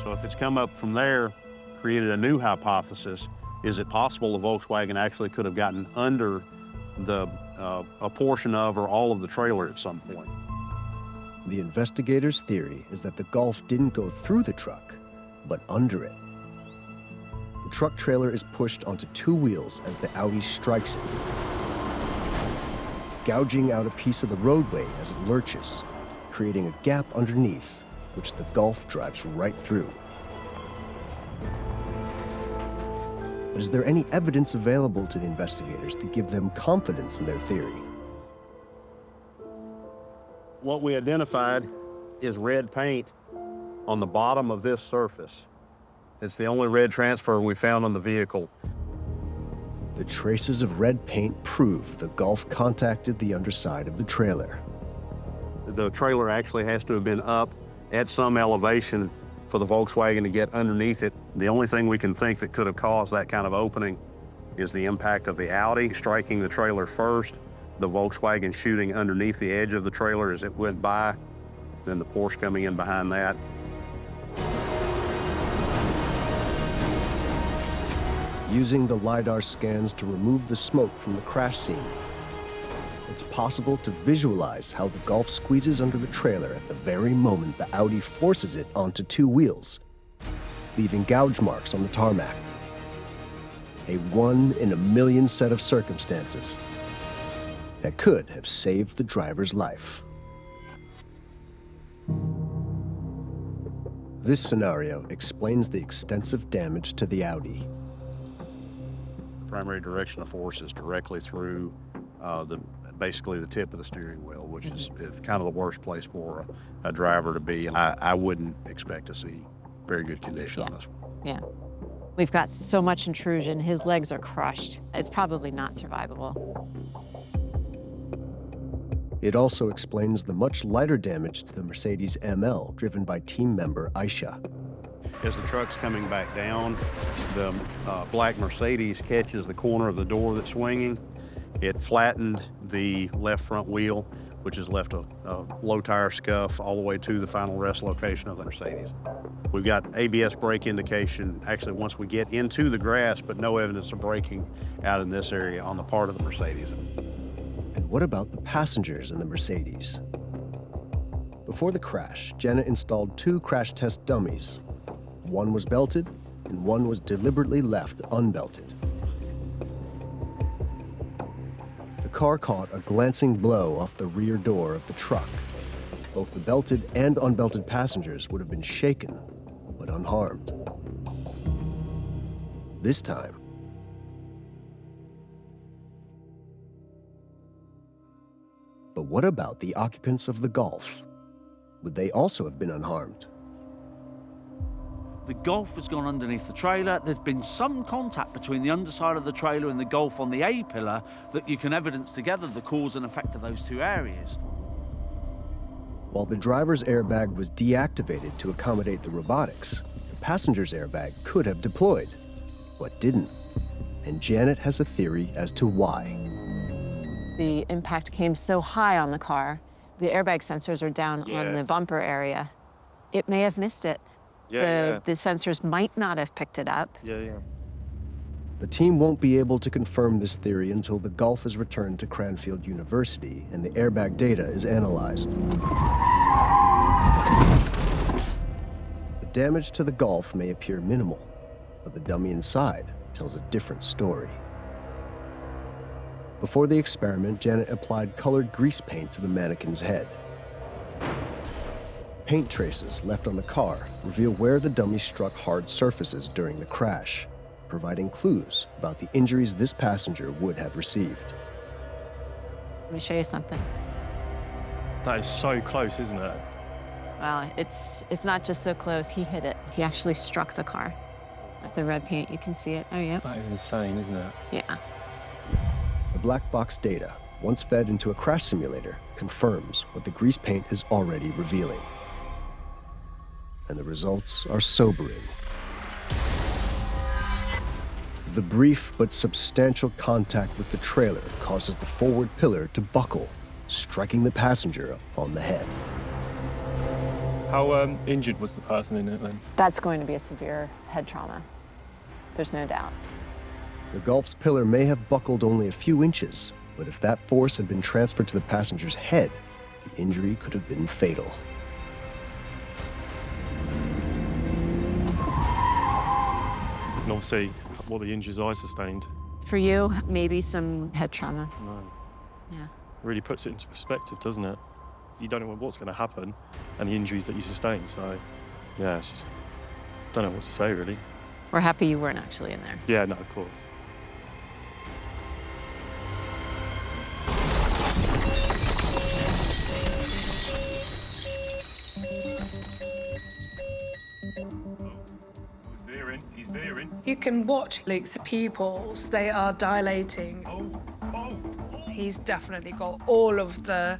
So if it's come up from there, created a new hypothesis, is it possible the Volkswagen actually could have gotten under a portion of or all of the trailer at some point? The investigators' theory is that the Golf didn't go through the truck, but under it. The truck trailer is pushed onto two wheels as the Audi strikes it, gouging out a piece of the roadway as it lurches, creating a gap underneath, which the Golf drives right through. But is there any evidence available to the investigators to give them confidence in their theory? What we identified is red paint on the bottom of this surface. It's the only red transfer we found on the vehicle. The traces of red paint prove the Golf contacted the underside of the trailer. The trailer actually has to have been up at some elevation for the Volkswagen to get underneath it. The only thing we can think that could have caused that kind of opening is the impact of the Audi striking the trailer first, the Volkswagen shooting underneath the edge of the trailer as it went by, then the Porsche coming in behind that. Using the LiDAR scans to remove the smoke from the crash scene, it's possible to visualize how the Golf squeezes under the trailer at the very moment the Audi forces it onto two wheels, leaving gouge marks on the tarmac. A 1 in a million set of circumstances that could have saved the driver's life. This scenario explains the extensive damage to the Audi. Primary direction of force is directly through basically the tip of the steering wheel, which is kind of the worst place for a driver to be. I wouldn't expect to see very good condition on this one. Yeah. We've got so much intrusion, his legs are crushed. It's probably not survivable. It also explains the much lighter damage to the Mercedes ML, driven by team member Aisha. As the truck's coming back down, the black Mercedes catches the corner of the door that's swinging. It flattened the left front wheel, which has left a low tire scuff all the way to the final rest location of the Mercedes. We've got ABS brake indication, actually once we get into the grass, but no evidence of braking out in this area on the part of the Mercedes. And what about the passengers in the Mercedes? Before the crash, Janet installed 2 crash test dummies. One was belted, and one was deliberately left unbelted. The car caught a glancing blow off the rear door of the truck. Both the belted and unbelted passengers would have been shaken, but unharmed. This time, but what about the occupants of the Golf? Would they also have been unharmed? The Golf has gone underneath the trailer. There's been some contact between the underside of the trailer and the Golf on the A-pillar that you can evidence together the cause and effect of those two areas. While the driver's airbag was deactivated to accommodate the robotics, the passenger's airbag could have deployed, but didn't. And Janet has a theory as to why. The impact came so high on the car, the airbag sensors are down on the bumper area. It may have missed it. The sensors might not have picked it up. The team won't be able to confirm this theory until the Golf is returned to Cranfield University and the airbag data is analyzed. The damage to the Golf may appear minimal, but the dummy inside tells a different story. Before the experiment, Janet applied colored grease paint to the mannequin's head. paint traces left on the car reveal where the dummy struck hard surfaces during the crash, providing clues about the injuries this passenger would have received. Let me show you something. That is so close, isn't it? Well, it's not just so close, he hit it. He actually struck the car. The red paint, you can see it. Oh, yeah. That is insane, isn't it? Yeah. The black box data, once fed into a crash simulator, confirms what the grease paint is already revealing. And the results are sobering. The brief but substantial contact with the trailer causes the forward pillar to buckle, striking the passenger on the head. How injured was the person in it then? That's going to be a severe head trauma. There's no doubt. The Gulf's pillar may have buckled only a few inches, but if that force had been transferred to the passenger's head, the injury could have been fatal. And obviously, what the injuries I sustained. For you, maybe some head trauma. No. Yeah. Really puts it into perspective, doesn't it? You don't know what's going to happen and the injuries that you sustain. So, yeah, it's just, don't know what to say, really. We're happy you weren't actually in there. Yeah, no, of course. He's veering. You can watch Luke's pupils, they are dilating. He's definitely got all of the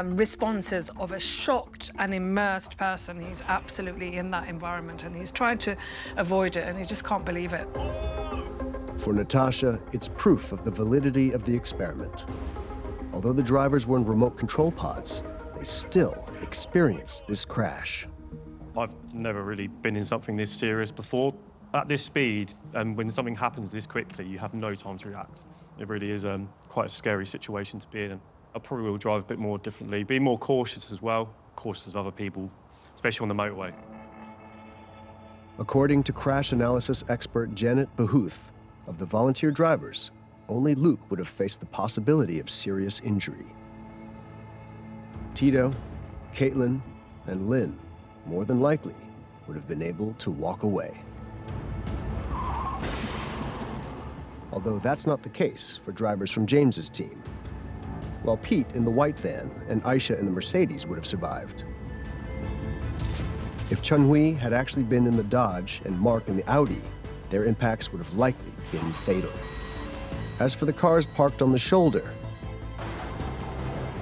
responses of a shocked and immersed person. He's absolutely in that environment and he's trying to avoid it and he just can't believe it. For Natasha, it's proof of the validity of the experiment. Although the drivers were in remote control pods, they still experienced this crash. I've never really been in something this serious before. At this speed, and when something happens this quickly, you have no time to react. It really is quite a scary situation to be in. I probably will drive a bit more differently, be more cautious as well, cautious of other people, especially on the motorway. According to crash analysis expert Janet Behuth, of the volunteer drivers, only Luke would have faced the possibility of serious injury. Tito, Caitlin, and Lynn, more than likely, would have been able to walk away. Although that's not the case for drivers from James's team. While Pete in the white van and Aisha in the Mercedes would have survived. If Chun-Hui had actually been in the Dodge and Mark in the Audi, their impacts would have likely been fatal. As for the cars parked on the shoulder,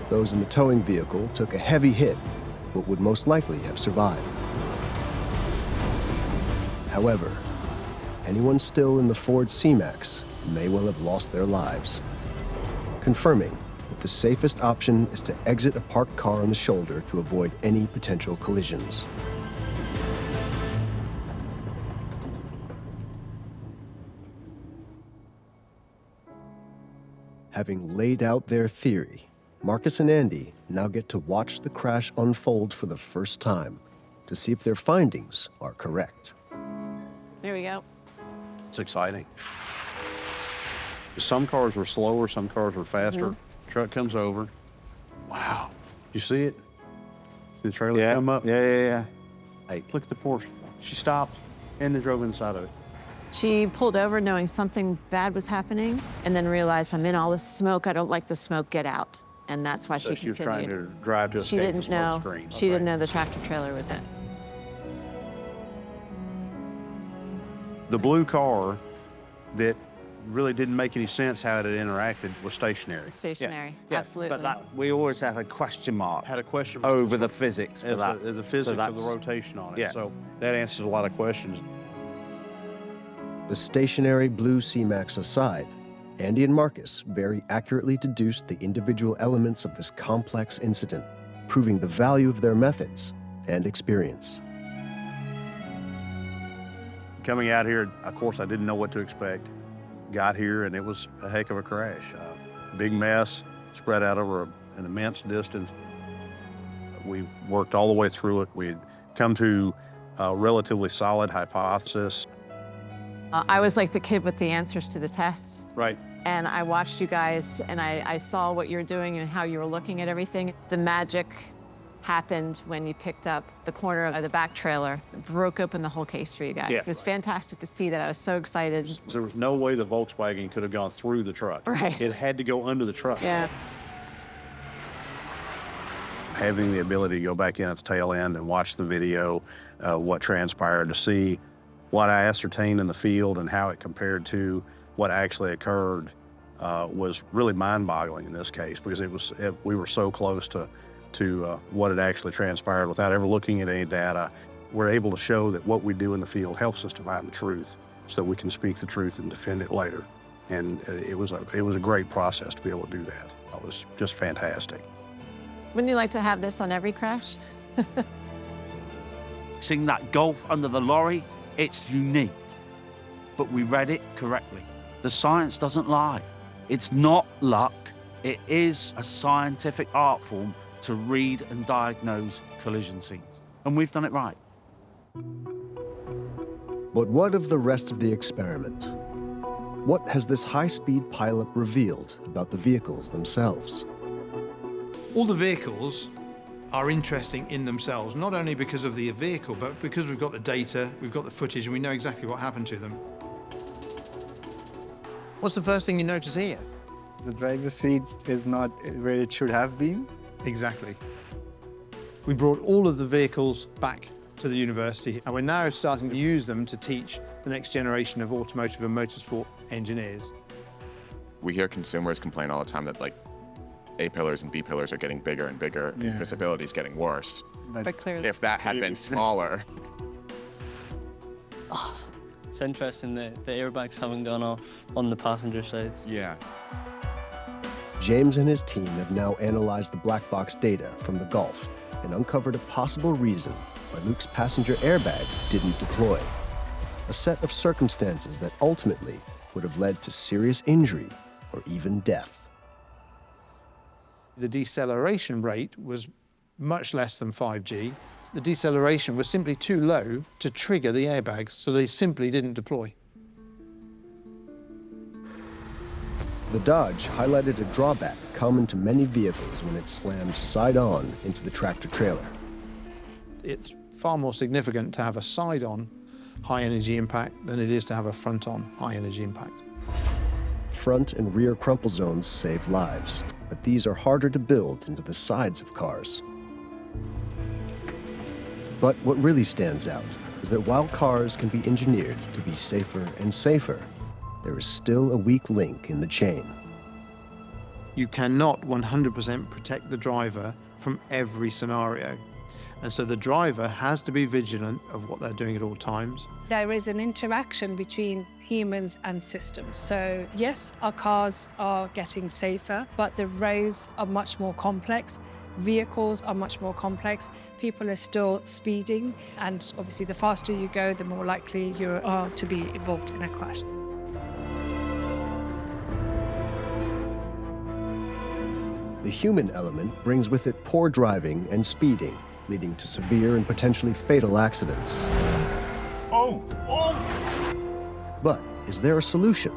those in the towing vehicle took a heavy hit, but would most likely have survived. However, anyone still in the Ford C-Max may well have lost their lives, confirming that the safest option is to exit a parked car on the shoulder to avoid any potential collisions. Having laid out their theory, Marcus and Andy now get to watch the crash unfold for the first time to see if their findings are correct. There we go. It's exciting. Some cars were slower, some cars were faster. Truck comes over. Wow. You see it? See the trailer come up? Yeah. Hey, look at the Porsche. She stopped and then drove inside of it. She pulled over knowing something bad was happening and then realized, I'm in all this smoke, I don't like the smoke, get out. And that's why So she was continued. trying to drive to She escape the didn't smoke know. screen. She didn't know the tractor trailer was in. The blue car that really didn't make any sense how it had interacted was stationary. Stationary, Yeah, absolutely. but that, we always had a question mark. Had a question over the physics for As that. the physics of the that's- rotation on it. Yeah. So that answers a lot of questions. The stationary blue C-Max aside, Andy and Marcus very accurately deduced the individual elements of this complex incident, proving the value of their methods and experience. Coming out here, of course, I didn't know what to expect. Got here, and it was a heck of a crash. Big mess, spread out over an immense distance. We worked all the way through it. We had come to a relatively solid hypothesis. I was like the kid with the answers to the tests. Right. And I watched you guys, and I saw what you were doing and how you were looking at everything. The magic happened when you picked up the corner of the back trailer. It broke open the whole case for you guys. Yeah. It was fantastic to see that. I was so excited. There was no way the Volkswagen could have gone through the truck. Right. It had to go under the truck. Yeah. Having the ability to go back in at the tail end and watch the video, what transpired, to see what I ascertained in the field and how it compared to what actually occurred was really mind-boggling in this case, because we were so close to what had actually transpired without ever looking at any data. We're able to show that what we do in the field helps us to find the truth so that we can speak the truth and defend it later. And it was a great process to be able to do that. It was just fantastic. Wouldn't you like to have this on every crash? Seeing that gulf under the lorry, it's unique. But we read it correctly. The science doesn't lie. It's not luck. It is a scientific art form to read and diagnose collision scenes. And we've done it right. But what of the rest of the experiment? What has this high-speed pileup revealed about the vehicles themselves? All the vehicles are interesting in themselves, not only because of the vehicle, but because we've got the data, we've got the footage, and we know exactly what happened to them. What's the first thing you notice here? The driver's seat is not where it should have been. Exactly. We brought all of the vehicles back to the university, and we're now starting to use them to teach the next generation of automotive and motorsport engineers. We hear consumers complain all the time that, like, A pillars and B pillars are getting bigger and bigger. Yeah. Visibility is getting worse. But clearly, if that had been smaller. It's interesting that the airbags haven't gone off on the passenger sides. Yeah. James and his team have now analyzed the black box data from the Gulf and uncovered a possible reason why Luke's passenger airbag didn't deploy. A set of circumstances that ultimately would have led to serious injury or even death. The deceleration rate was much less than 5G. The deceleration was simply too low to trigger the airbags, so they simply didn't deploy. The Dodge highlighted a drawback common to many vehicles when it slammed side-on into the tractor-trailer. It's far more significant to have a side-on high-energy impact than it is to have a front-on high-energy impact. Front and rear crumple zones save lives, but these are harder to build into the sides of cars. But what really stands out is that while cars can be engineered to be safer and safer, there is still a weak link in the chain. You cannot 100% protect the driver from every scenario. And so the driver has to be vigilant of what they're doing at all times. There is an interaction between humans and systems. So yes, our cars are getting safer, but the roads are much more complex. Vehicles are much more complex. People are still speeding, and obviously the faster you go, the more likely you are to be involved in a crash. The human element brings with it poor driving and speeding, leading to severe and potentially fatal accidents. Oh! But is there a solution?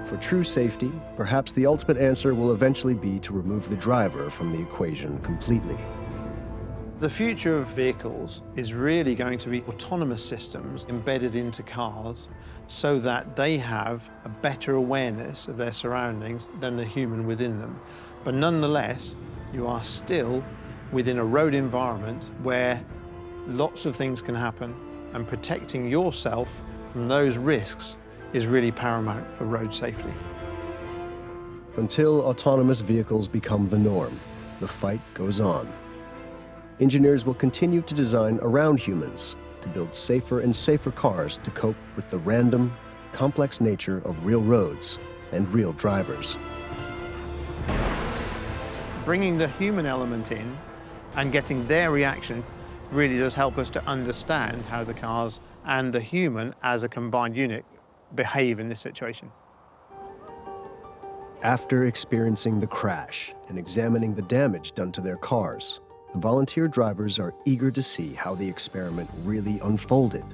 For true safety, perhaps the ultimate answer will eventually be to remove the driver from the equation completely. The future of vehicles is really going to be autonomous systems embedded into cars so that they have a better awareness of their surroundings than the human within them. But nonetheless, you are still within a road environment where lots of things can happen, and protecting yourself from those risks is really paramount for road safety. Until autonomous vehicles become the norm, the fight goes on. Engineers will continue to design around humans to build safer and safer cars to cope with the random, complex nature of real roads and real drivers. Bringing the human element in and getting their reaction really does help us to understand how the cars and the human as a combined unit behave in this situation. After experiencing the crash and examining the damage done to their cars, the volunteer drivers are eager to see how the experiment really unfolded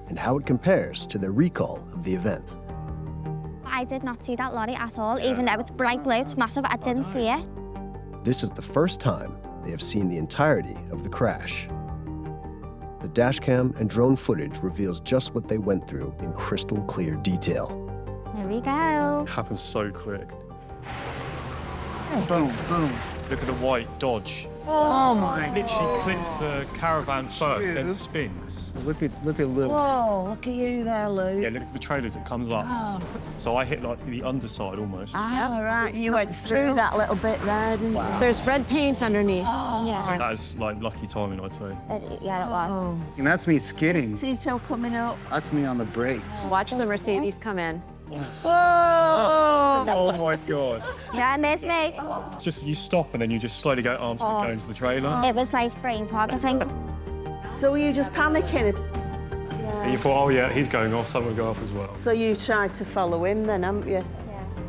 and how it compares to their recall of the event. I did not see that lorry at all, even though it's bright blue, it's massive, I didn't see it. This is the first time they have seen the entirety of the crash. The dashcam and drone footage reveals just what they went through in crystal clear detail. There we go. It happens so quick. Boom, boom. Look at the white Dodge. Oh my It literally God. clips the caravan first, then spins. Look at Luke. Whoa, look at you there, Luke. Yeah, look at the trailers, it comes up. Oh. So I hit like the underside almost. Ah, right. You went through that little bit there, didn't you? There's red paint underneath. Oh, Yeah. So that is like lucky timing, I'd say. Yeah, it was. And that's me skidding. Tito coming up. That's me on the brakes. Watch the Mercedes come in. Whoa! Oh my God. Yeah, and there's me. It's just you stop and then you just slowly go arms Oh. go into the trailer. It was like brain fog, I think. So were you just panicking? And you thought, oh yeah, he's going off, someone will go off as well. So you tried to follow him then, haven't you?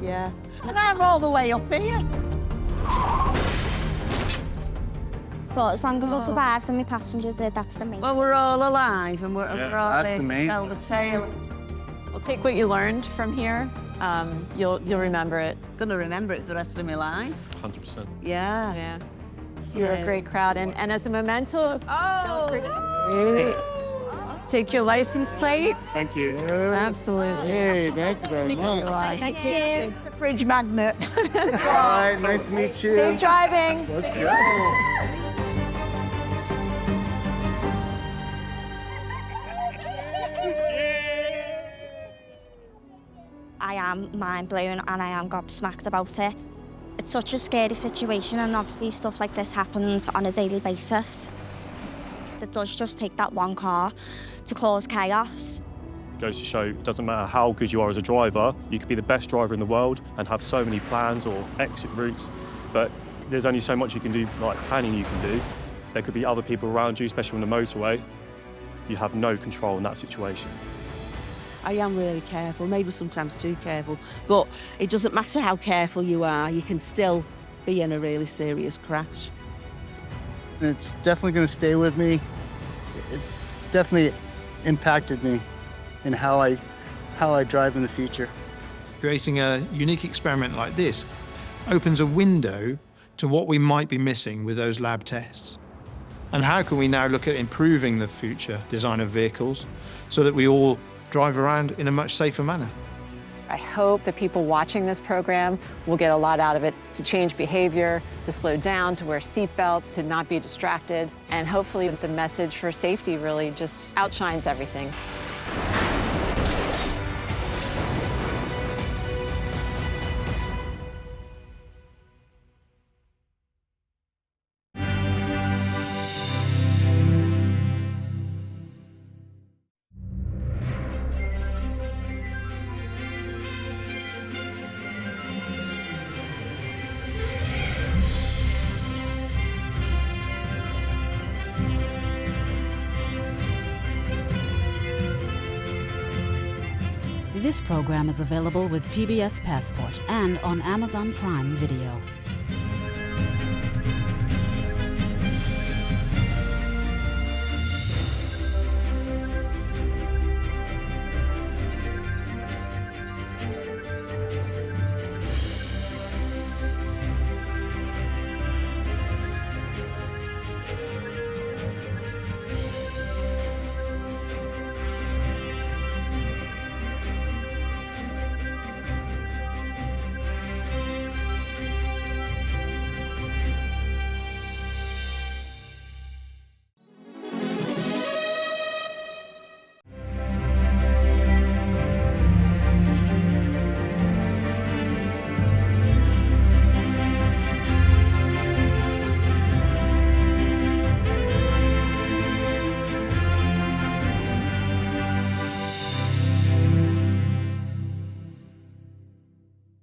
Yeah. And I'm all the way up here. But as long as I survived and my passengers did, that's the main. Well, we're all alive and we're all That's there the to main. tell the tale. Well, take what you learned from here. You'll remember it. Gonna remember it the rest of my life. 100%. Yeah. Yeah. You're a great crowd. And as a memento, don't forget. Take your license plates. Thank you. Absolutely. Hey, thank you very much. Thank you. It's a fridge magnet. All right, nice to meet you. Safe driving. Let's go. I am mind blown and I am gobsmacked about it. It's such a scary situation, and obviously stuff like this happens on a daily basis. It does just take that one car to cause chaos. Goes to show it doesn't matter how good you are as a driver, you could be the best driver in the world and have so many plans or exit routes, but there's only so much you can do, like planning you can do. There could be other people around you, especially on the motorway. You have no control in that situation. I am really careful, maybe sometimes too careful, but it doesn't matter how careful you are, you can still be in a really serious crash. It's definitely going to stay with me. It's definitely impacted me in how I drive in the future. Creating a unique experiment like this opens a window to what we might be missing with those lab tests. And how can we now look at improving the future design of vehicles so that we all drive around in a much safer manner? I hope that people watching this program will get a lot out of it to change behavior, to slow down, to wear seatbelts, to not be distracted, and hopefully the message for safety really just outshines everything. This program is available with PBS Passport and on Amazon Prime Video.